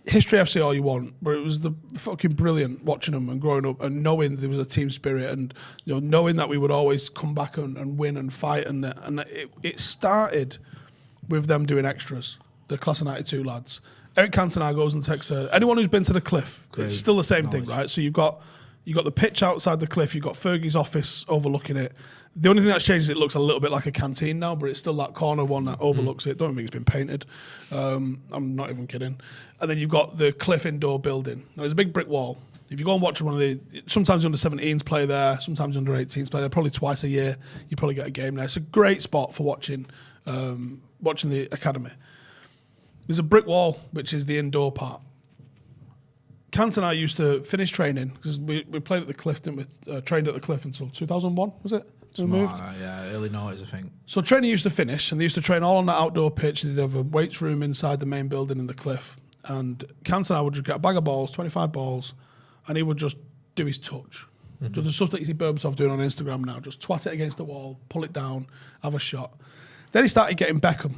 History FC all you want, but it was the fucking brilliant watching them and growing up and knowing there was a team spirit and knowing that we would always come back and win and fight and it started with them doing extras, the class of '92 lads. Eric Cantona goes and texts anyone who's been to the Cliff. Great. It's still the same thing, right? So you've got the pitch outside the Cliff, you've got Fergie's office overlooking it. The only thing that's changed is it looks a little bit like a canteen now, but it's still that corner one that overlooks it. Don't think it's been painted. I'm not even kidding. And then you've got the Cliff indoor building. Now, there's a big brick wall. If you go and watch sometimes under 17s play there, sometimes under 18s play there, probably twice a year, you probably get a game there. It's a great spot for watching the academy. There's a brick wall, which is the indoor part. Kant and I used to finish training, because we played at the Cliff, didn't we? Trained at the Cliff until 2001, was it? We moved. Early 90s, I think. So training used to finish, and they used to train all on the outdoor pitch. They'd have a weights room inside the main building in the Cliff. And Kant and I would just get a bag of balls, 25 balls, and he would just do his touch. The stuff that you see Berbatov doing on Instagram now, just twat it against the wall, pull it down, have a shot. Then he started getting Beckham.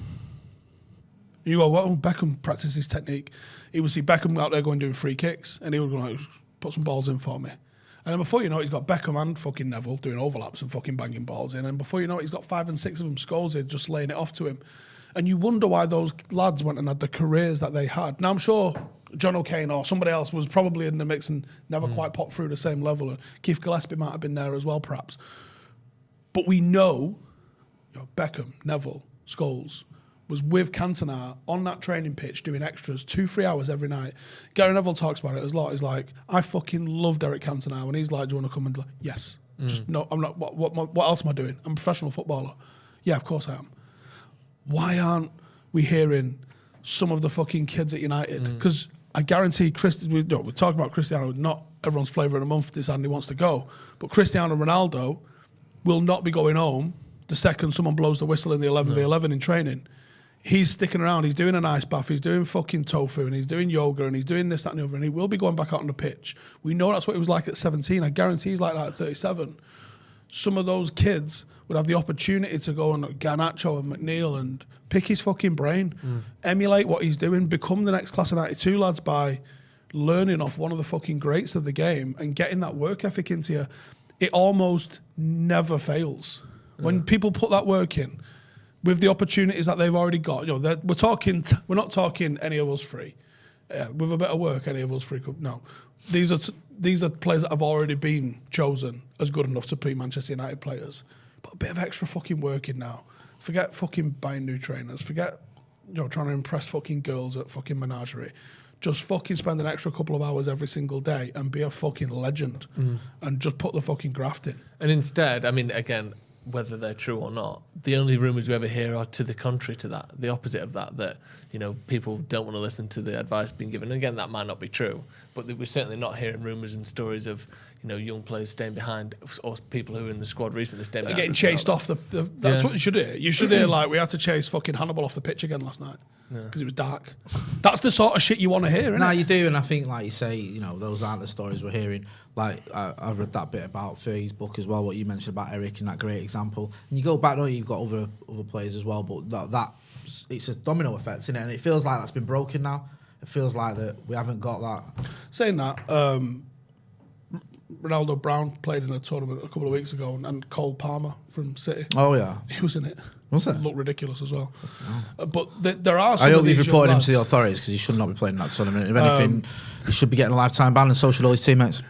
You go, well, Beckham practices his technique. He would see Beckham out there going doing free kicks, and he would go, like, put some balls in for me. And then before you know it, he's got Beckham and fucking Neville doing overlaps and fucking banging balls in. And before you know it, he's got 5 and 6 of them Scholes in, just laying it off to him. And you wonder why those lads went and had the careers that they had. Now, I'm sure John O'Kane or somebody else was probably in the mix and never quite popped through the same level. And Keith Gillespie might have been there as well, perhaps. But we know, Beckham, Neville, Scholes was with Cantona on that training pitch doing extras 2-3 hours every night. Gary Neville talks about it as a lot. He's like, I fucking love Derek Cantona. When he's like, do you want to come and like, yes. Just no, I'm not. What else am I doing? I'm a professional footballer. Yeah, of course I am. Why aren't we hearing some of the fucking kids at United? Because I guarantee we're talking about Cristiano, not everyone's flavour of the month deciding he wants to go. But Cristiano Ronaldo will not be going home the second someone blows the whistle in the 11v11 in training. He's sticking around, he's doing an ice bath, he's doing fucking tofu, and he's doing yoga, and he's doing this, that, and the other, and he will be going back out on the pitch. We know that's what he was like at 17. I guarantee he's like that at 37. Some of those kids would have the opportunity to go on Garnacho and McNeil and pick his fucking brain, emulate what he's doing, become the next class of 92 lads by learning off one of the fucking greats of the game and getting that work ethic into you. It almost never fails. When people put that work in, with the opportunities that they've already got, we're not talking any of us free. With a bit of work, any of us free. No, these are players that have already been chosen as good enough to be Manchester United players. But a bit of extra fucking work in now. Forget fucking buying new trainers. Forget trying to impress fucking girls at fucking menagerie. Just fucking spend an extra couple of hours every single day and be a fucking legend, and just put the fucking graft in. And instead, I mean, again, whether they're true or not, the only rumours we ever hear are to the contrary to that, the opposite of that, people don't want to listen to the advice being given. And again, that might not be true, but we're certainly not hearing rumours and stories of, young players staying behind, or people who were in the squad recently staying behind. Getting chased off that's what you should hear. You should hear, like, we had to chase fucking Hannibal off the pitch again last night because it was dark. That's the sort of shit you want to hear, isn't it? You do, and I think, like you say, those aren't the stories we're hearing. Like, I've read that bit about Fergie's book as well, what you mentioned about Eric and that great example. And you go back, you've got other players as well, but that it's a domino effect, isn't it? And it feels like that's been broken now. It feels like that we haven't got that. Saying that, Ronaldo Brown played in a tournament a couple of weeks ago, and Cole Palmer from City. Oh, yeah. He was in it. Was it? Looked ridiculous as well. But there are some I of hope you've these reported him lads. to the authorities, because he should not be playing in that tournament. If anything, he should be getting a lifetime ban, and so should all his teammates.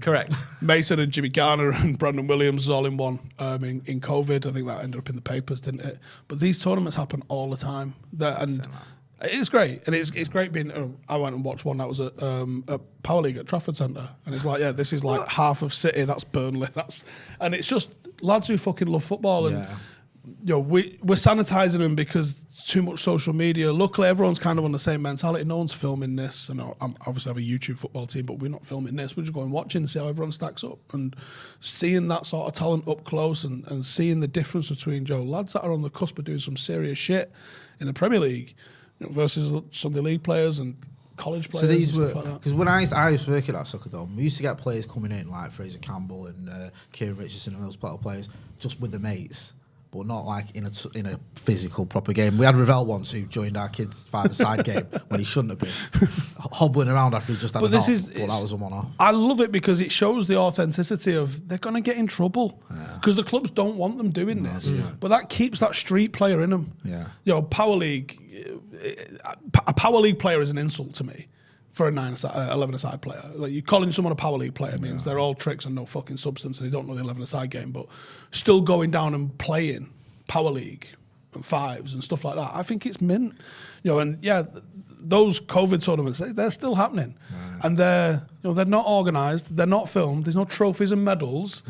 Correct. Mason and Jimmy Garner and Brandon Williams all in one in COVID. I think that ended up in the papers, didn't it? But these tournaments happen all the time. It's great, and it's great being. I went and watched one that was at Power League at Trafford Centre, and it's like, this is like half of City. That's Burnley. And it's just lads who fucking love football, and we're sanitising them because too much social media. Luckily, everyone's kind of on the same mentality. No one's filming this, and I'm obviously have a YouTube football team, but we're not filming this. We're just going watching and see how everyone stacks up, and seeing that sort of talent up close, and seeing the difference between lads that are on the cusp of doing some serious shit in the Premier League versus Sunday League players and college players. So these and were, stuff like that. because when I used to work at that soccer dome, we used to get players coming in like Fraser Campbell and Kieran Richardson and those players just with the mates, but not like in a physical proper game. We had Ravel once who joined our kids' five-a-side game when he shouldn't have been, hobbling around after he just had a knock. But that was a one-off. I love it because it shows the authenticity of they're going to get in trouble because the clubs don't want them doing this. But that keeps that street player in them. Yeah. Power League, a Power League player is an insult to me for a 11-a-side player. Like, you calling someone a Power League player means they're all tricks and no fucking substance, and they don't know the 11-a-side game, but still going down and playing Power League and fives and stuff like that. I think it's mint. And those COVID tournaments, they're still happening. And they're not organised, they're not filmed, there's no trophies and medals.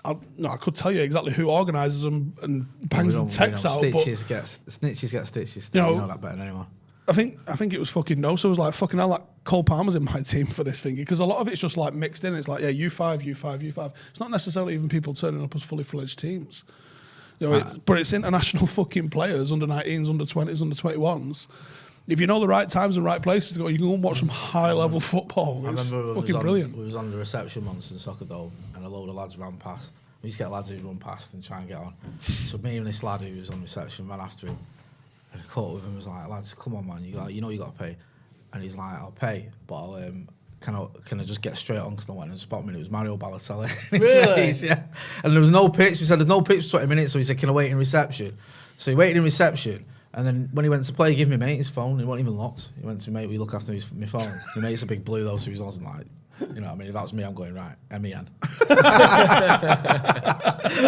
I could tell you exactly who organises them and bangs the text out. Snitches get stitches. You know that better than anyone. I think it was fucking no. So it was like, fucking hell, like Cole Palmer's in my team for this thing, because a lot of it's just like mixed in. It's like, you five. It's not necessarily even people turning up as fully fledged teams. But it's international fucking players, under 19s, under 20s, under 21s. if you know the right times and right places to go, you can go and watch some high-level football. It's fucking brilliant. We was on the reception once in Soccer Dome, and a load of lads ran past. We used to get lads who run past and try and get on. So me and this lad who was on reception ran after him, and I caught with him and was like, lads, come on, man, you know you got to pay. And he's like, I'll pay, but I'll can I just get straight on because I went and spot me. And it was Mario Balotelli. Really? Yeah. And there was no pitch. We said there's no pitch for 20 minutes, so he said, can I wait in reception? So he waited in reception. And then when he went to play, he gave me mate his phone. He wasn't even locked. He went to mate, we look after my phone. My mate's a big blue though, so he wasn't like, you know what I mean? If that's me, I'm going, right, MEN.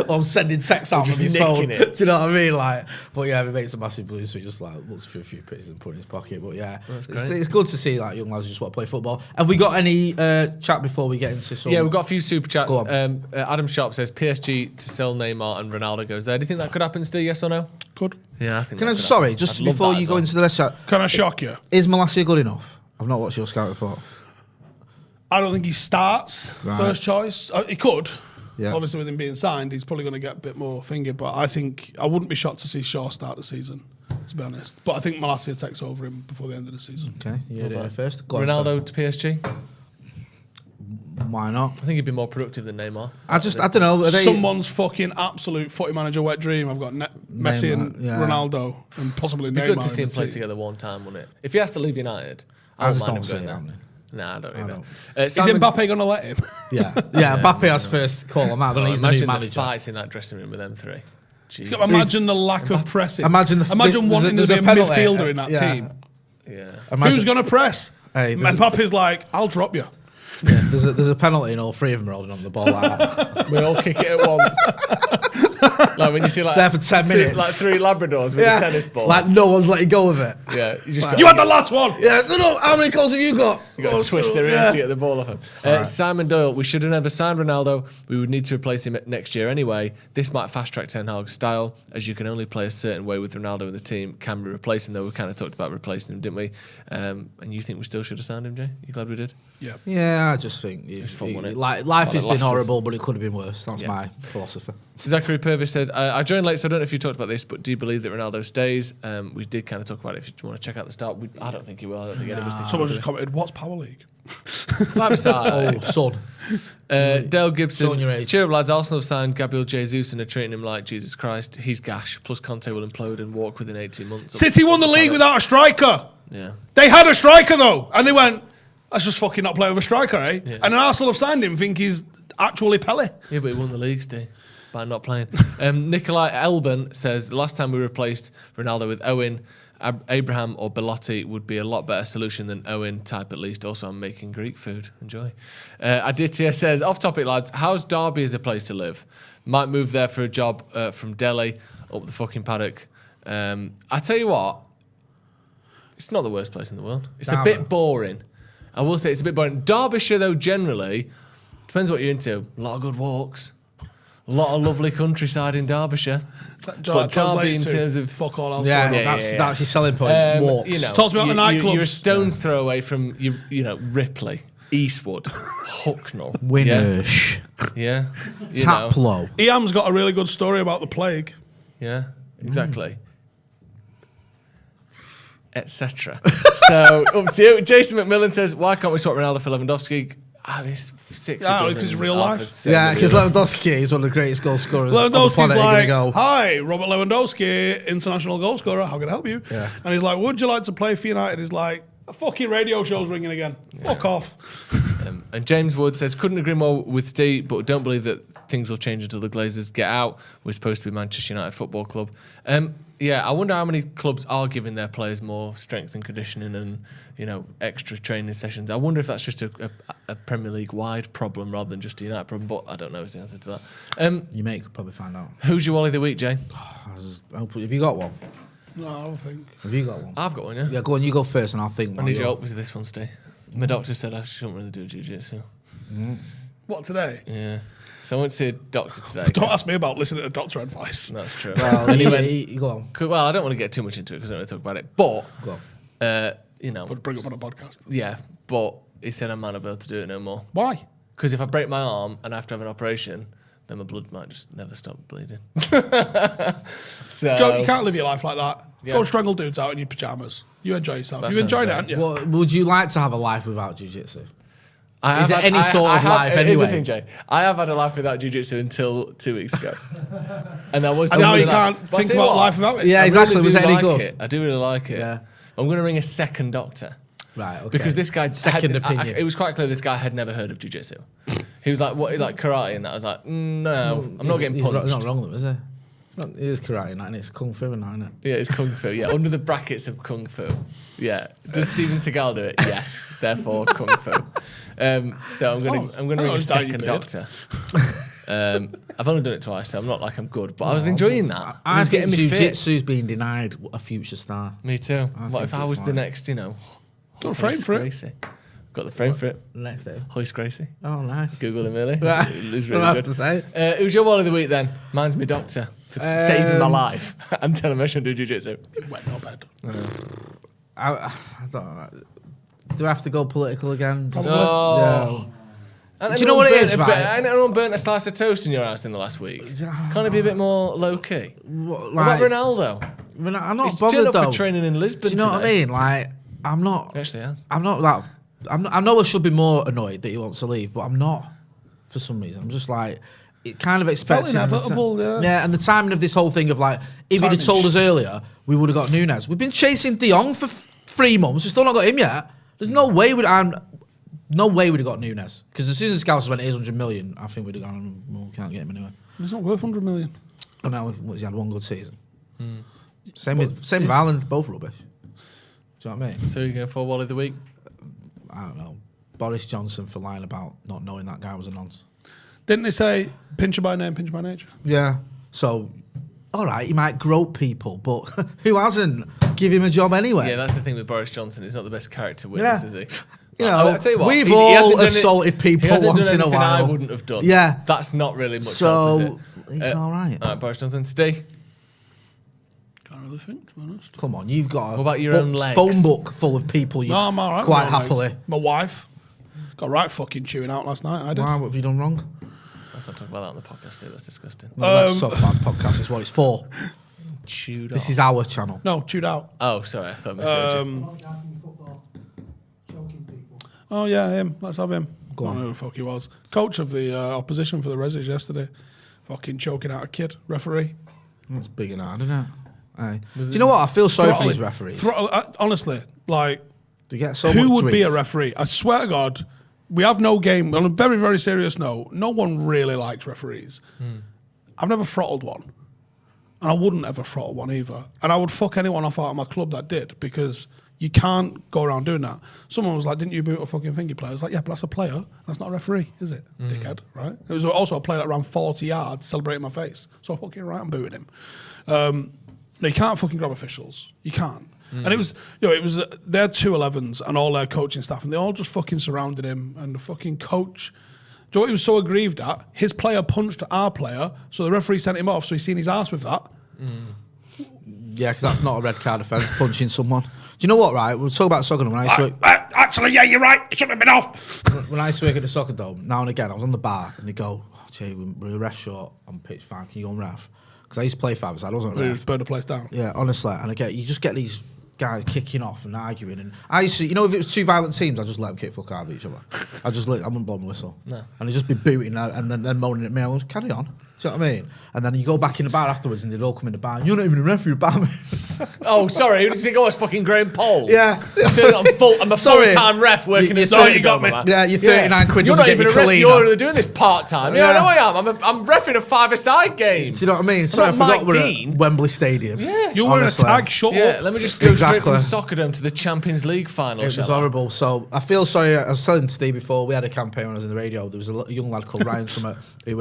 I'm sending texts out with his phone. It. Do you know what I mean? Like, but yeah, my mate's a massive blue, so he just like looks for a few pits and put in his pocket. But yeah, it's good to see like young lads just want to play football. Have we got any chat before we get into some? Yeah, we've got a few super chats. Adam Sharp says PSG to sell Neymar and Ronaldo goes there. Do you think that could happen still? Yes or no? Good. Yeah, I think. Can I just before you go into the rest chat? Can I shock you? Is Malacia good enough? I've not watched your scout report. I don't think he starts first choice. He could. Yeah. Obviously, with him being signed, he's probably going to get a bit more finger. But I think I wouldn't be shocked to see Shaw start the season, to be honest. But I think Malacia takes over him before the end of the season. Okay, yeah, first. Go Ronaldo to PSG. Why not? I think he'd be more productive than Neymar. I don't know. Someone's fucking absolute footy manager wet dream. I've got Messi and Ronaldo and possibly Neymar. It'd be good to see him play together one time, wouldn't it? If he has to leave United, I just don't don't see it there. happening. Nah, I don't either. Is Mbappe going to let him? Yeah, Mbappe has first call on that, but he's the new manager. The fights in that dressing room with them three. Jesus. Imagine the lack of pressing. Imagine wanting to be a midfielder in that team. Yeah. Who's going to press? Hey, Mbappe's like, I'll drop you. Yeah, there's a penalty and all three of them are holding on the ball like that. We all kick it at once. Like when you see like there for 10 minutes, like three Labradors with a tennis ball. Like no one's letting go of it. Yeah, you just you had the last one. Yeah, no. How many goals have you got? You got to twist their ear to get the ball off him. Simon Doyle, we should have never signed Ronaldo. We would need to replace him next year anyway. This might fast track Ten Hag's style, as you can only play a certain way with Ronaldo in the team. Can we replace him though? We kind of talked about replacing him, didn't we? And you think we still should have signed him, Jay? You glad we did? Yeah. Yeah, I just think life has been horrible, but it could have been worse. That's my philosophy. Zachary Purvis said, I joined late, so I don't know if you talked about this, but do you believe that Ronaldo stays? We did kind of talk about it. If you want to check out the start, I don't think he will. I don't think anyone's thinking. Someone just commented, what's Power League? 5-star. Son. Dale Gibson, Showing your age. cheer up lads, Arsenal have signed Gabriel Jesus and are treating him like Jesus Christ. He's gash, plus Conte will implode and walk within 18 months. City won the league without a striker. Yeah. They had a striker though, and they went, let's just fucking not play with a striker, eh? Yeah. And then Arsenal have signed him, think he's actually Pele. Yeah, but he won the league, Steve, by not playing. Nikolai Elben says, the last time we replaced Ronaldo with Owen, Abraham or Belotti would be a lot better solution than Owen type at least. Also, I'm making Greek food. Enjoy. Aditya says, off topic, lads, how's Derby as a place to live? Might move there for a job from Delhi up the fucking Paddock. I tell you what, it's not the worst place in the world. It's a bit boring. I will say it's a bit boring. Derbyshire, though, generally, depends what you're into. A lot of good walks. A lot of lovely countryside in Derbyshire. But Derby in terms of fuck all else. Yeah, that's your selling point. Walks. You know, Talk to me about the nightclubs. You're a stone's throw away from Ripley, Eastwood, Hucknall, Winnersh. Yeah. Taplow. Iam's got a really good story about the plague. Yeah, exactly. Etc. So up to you. Jason McMillan says, why can't we swap Ronaldo for Lewandowski? It's 6 because it's real life. Yeah, because Lewandowski is one of the greatest goal scorers on the Lewandowski's planet. like, go. hi, Robert Lewandowski, international goal scorer, how can I help you? Yeah. And he's like, would you like to play for United? He's like, a fucking radio show's ringing again. Yeah. Fuck off. And James Wood says, couldn't agree more with Steve, but don't believe that things will change until the Glazers get out. We're supposed to be Manchester United Football Club. Yeah, I wonder how many clubs are giving their players more strength and conditioning and, extra training sessions. I wonder if that's just a Premier League-wide problem rather than just a United problem, but I don't know is the answer to that. Your mate could probably find out. Who's your Wally of the week, Jay? Have you got one? No, I don't think. Have you got one? I've got one, yeah. Yeah, go on, you go first and I'll think. I need your help with this one, Steve. My doctor said I shouldn't really do jiu-jitsu. What, today? Yeah. So I went to see a doctor today. Don't ask me about listening to doctor advice. That's true. Well, and you go on. Well, I don't want to get too much into it because I don't want to talk about it. But, Go on. But bring it up on a podcast. Yeah, but he said I might not be able to do it no more. Why? Because if I break my arm and I have to have an operation, then my blood might just never stop bleeding. So Joe, you can't live your life like that. Go strangle dudes out in your pajamas. You enjoy yourself. You've enjoyed it, haven't you? What, would you like to have a life without jiu-jitsu? Is Here's there any sort of life anyway? Here's the thing, Jay. I have had a life without jiu-jitsu until 2 weeks ago. And I was... now you like, can't think about life without it. Yeah, exactly. Really was it any good? I do really like it. Yeah. I'm going to ring a second doctor. Right, okay. Because this guy... Second opinion. It was quite clear this guy had never heard of jiu-jitsu. He was like, what, like karate and that. I was like, no, I'm not getting punched. He's not wrong though, is he? It is karate and it's kung fu and that, isn't it? Yeah, it's kung fu. Yeah, under the brackets of kung fu. Yeah. Does Steven Seagal do it? Yes. Therefore, kung fu. So I'm gonna ring a second doctor. I've only done it twice, so I'm not like I'm good, but I was enjoying that. I was getting think me fit. jiu-jitsu's being denied a future star. Me too. What if I was the next, Got a frame for it. Gracie. Got the frame for it. Next day. Hoist Gracie. Oh, nice. Google him, really. Right. It was Don't really have good. to say. Who's your wall of the week then? Mine's my doctor for saving my life and telling me I shouldn't do jiu-jitsu. Went no bed. I don't know. Do I have to go political again? No. Yeah. Do you know what it is, right? Anyone burnt a slice of toast in your house in the last week? Can't it be a bit more low-key? What What about Ronaldo? I'm not He's bothered turned up though. for training in Lisbon Do you know what I today. mean? Like, I'm not. He actually has. I'm not that. I know I should be more annoyed that he wants to leave, but I'm not. For some reason, I'm just like, it kind of expects. Inevitable, yeah. Yeah, and the timing of this whole thing of like, if he'd have told us earlier, we would have got Nunes. We've been chasing De Jong for 3 months. We've still not got him yet. There's no way we'd have got Nunes, because as soon as Scouts went 800 million, I think we'd have gone. Well, we can't get him anywhere. He's not worth 100 million. Oh no, he had one good season. Same with Ireland, both rubbish. Do you know what I mean? So you're going for wall of the week? I don't know. Boris Johnson for lying about not knowing that guy was a nonce. Didn't they say pincher by name, pincher by nature? Yeah. So, all right, he might grope people, but who hasn't? Give him a job anyway. Yeah, that's the thing with Boris Johnson. He's not the best character witness, is he? You know, I'll tell you what, we've he all hasn't done assaulted people he hasn't once done in a anything while. I wouldn't have done. Yeah. That's not really much So, help, is it? it's all right. All right, Boris Johnson, stay. Can't really think, to be honest. Come on, you've got What about your own legs? phone book full of people you No, I'm all right. quite with my own happily. legs. My wife got right fucking chewing out last night. I did. Why, what have you done wrong? Let's not talk about that on the podcast, too. That's disgusting. No, let's talk about the podcast. It's what it's for. Chewed This off. is our channel. No, chewed out. Oh, sorry. I thought I misheard you. Oh yeah, him. Let's have him. Go I on. don't know who the fuck he was. Coach of the opposition for the Resis yesterday. Fucking choking out a kid. Referee. That's big and hard, isn't it? Aye. Do Was you know what? I feel sorry for Throttling- these referees. honestly, like, They get so who much would be grief. a referee? I swear to God, we have no game. On a very, very serious note, no one really likes referees. I've never throttled one. And I wouldn't ever throttle one either. And I would fuck anyone off out of my club that did, because you can't go around doing that. Someone was like, didn't you boot a fucking finger player? I was like, yeah, but that's a player. That's not a referee, is it, dickhead, right? It was also a player that ran 40 yards celebrating my face. So fucking right, I'm booting him. No, you can't fucking grab officials. You can't. And it was, they had 211s and all their coaching staff, and they all just fucking surrounded him. And the fucking coach, do you know what he was so aggrieved at? His player punched our player, so the referee sent him off, so he's seen his ass with that. Yeah, because that's not a red card offence, punching someone. Do you know what, right? We'll talk about soccer when I used to work, Actually, yeah, you're right. It shouldn't have been off. when I used to work at the soccer dome, now and again, I was on the bar, and they go, oh, Jay, we're a ref short on pitch 5, can you go on ref? Because I used to play 5, so I wasn't a He ref. just burned the place down. Yeah, honestly, and you just get these guys kicking off and arguing, and I used to, if it was two violent teams, I'd just let them kick fuck out of each other. I wouldn't blow my whistle. No. And they'd just be booting and then moaning at me. I was carry on. Do you know what I mean? And then you go back in the bar afterwards, and they'd all come in the bar. You're not even a referee, you're a barman. Oh, sorry. Who did you think I was? Fucking Graham Paul? Yeah. I'm a Sorry. full-time ref working You in thought you got me. Yeah, you're 39 quid You're doesn't not get even you a ref. Kalina. You're only doing this part-time. Yeah, I Yeah. know I am. I'm reffing a 5-a-side game. Do you know what I mean? Sorry, I not forgot Mike we're Dean. at Wembley Stadium. Yeah. You're wearing a Honestly. tag, shut Yeah, up. let me just go straight Exactly. from Soccerdome to the Champions League final. It was shall I? horrible. So I feel sorry. I was telling Steve before, we had a campaign when I was in the radio. There was a young lad called Ryan Summit who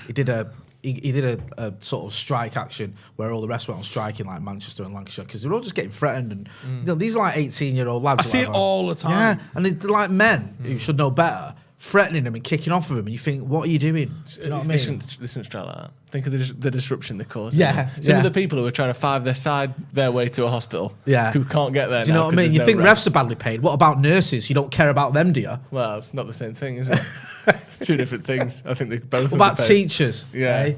he did a sort of strike action where all the rest went on strike in like Manchester and Lancashire because they were all just getting threatened. And these are like 18-year-old lads. I see it all the time. Yeah, and they're like men who should know better, threatening them and kicking off of them. And you think, what are you doing? Do you know what I mean? They shouldn't strike like that. Think of the disruption they cause. Yeah, Some yeah. of the people who are trying to five their way to a hospital. Yeah. Who can't get there. Do you know now what I mean? 'cause You there's think no refs are badly paid. What about nurses? You don't care about them, do you? Well, it's not the same thing, is it? Two different things. I think they both. What about underpaid. teachers? Yeah. eh?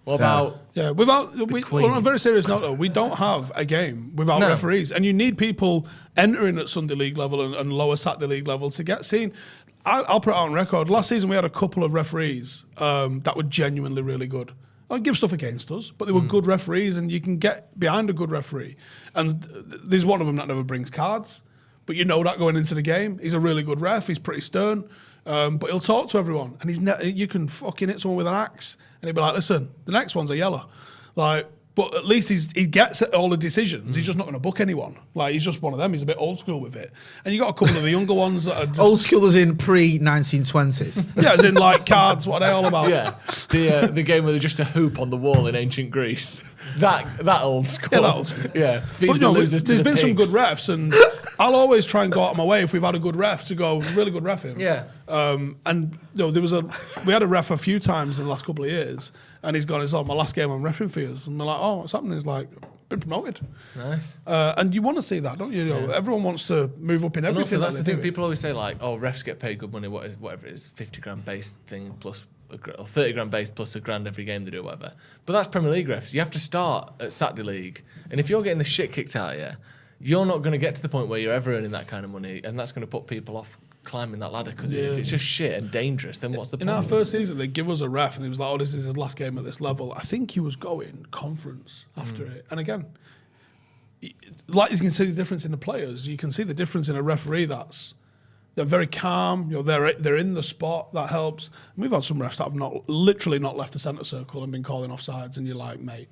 What about... Yeah, on a very serious note, though, we don't have a game without referees. And you need people entering at Sunday League level and lower Saturday League level to get seen. I'll put it out on record. Last season, we had a couple of referees that were genuinely really good. I'd give stuff against us, but they were good referees, and you can get behind a good referee. And there's one of them that never brings cards, but you know that going into the game. He's a really good ref. He's pretty stern, but he'll talk to everyone. And you can fucking hit someone with an axe, and he'll be like, "Listen, the next one's a yellow." Like, but at least he gets all the decisions. He's just not going to book anyone. Like, he's just one of them. He's a bit old school with it. And you got a couple of the younger ones that are just... Old school as in pre-1920s. Yeah, as in like cards. What are they all about? Yeah, the game where there's just a hoop on the wall in ancient Greece. That old school. Yeah, that old school. Yeah, but there's been some good refs, and I'll always try and go out of my way if we've had a good ref to go really good ref in. Yeah. And we had a ref a few times in the last couple of years, and he's gone, "It's like my last game I'm reffing for you." And we're like, "Oh, what's happening?" He's like, "Been promoted." Nice. And you want to see that, don't you? Everyone wants to move up in everything. And also, that's the thing. People always say, like, "Oh, refs get paid good money. Whatever it is, 50 grand base thing plus." Or 30 grand base plus £1,000 every game they do, whatever. But that's Premier League refs. You have to start at Saturday League, and if you're getting the shit kicked out of you, you're not going to get to the point where you're ever earning that kind of money, and that's going to put people off climbing that ladder. Because if it's just shit and dangerous, then what's the point? In our first season, they give us a ref, and he was like, "Oh, this is his last game at this level." I think he was going conference after it, and again, like you can see the difference in the players. You can see the difference in a referee they're very calm. They're in the spot. That helps. And we've had some refs that have literally not left the centre circle and been calling offsides, and you're like, mate,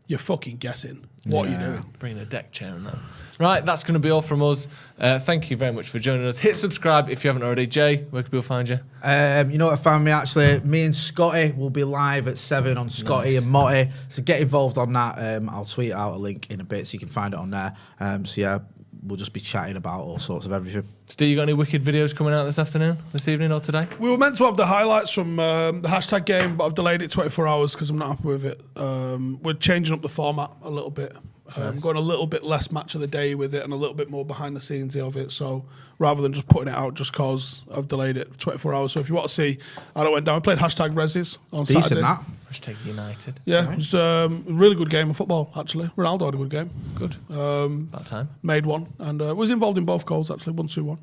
you're fucking guessing. What are you doing? Bringing a deck chair and that. Right, that's going to be all from us. Thank you very much for joining us. Hit subscribe if you haven't already. Jay, where can people find you? You know what, found me actually. Me and Scotty will be live at 7 on Scotty and Motty. So get involved on that. I'll tweet out a link in a bit so you can find it on there. So yeah, we'll just be chatting about all sorts of everything. Steve, you got any wicked videos coming out this evening or today? We were meant to have the highlights from the hashtag game, but I've delayed it 24 hours because I'm not happy with it. We're changing up the format a little bit. Going a little bit less match of the day with it and a little bit more behind the scenes of it. So rather than just putting it out just cause I've delayed it 24 hours. So if you want to see how it went down, we played hashtag Resis on Saturday. That. Hashtag United. Yeah, it was a really good game of football, actually. Ronaldo had a good game. Good. About time. Made one and was involved in both goals, actually, 1-2-1.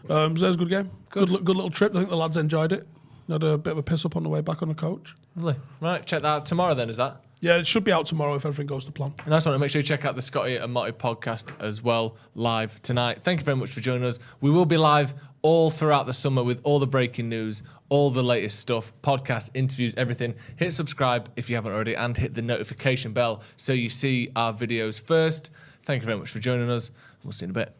So it was a good game. Good little trip. I think the lads enjoyed it. Had a bit of a piss up on the way back on the coach. Lovely. Right, check that out tomorrow then, is that? Yeah, it should be out tomorrow if everything goes to plan. And that's one. Make sure you check out the Scotty and Motty podcast as well, live tonight. Thank you very much for joining us. We will be live all throughout the summer with all the breaking news, all the latest stuff, podcasts, interviews, everything. Hit subscribe if you haven't already and hit the notification bell so you see our videos first. Thank you very much for joining us. We'll see you in a bit.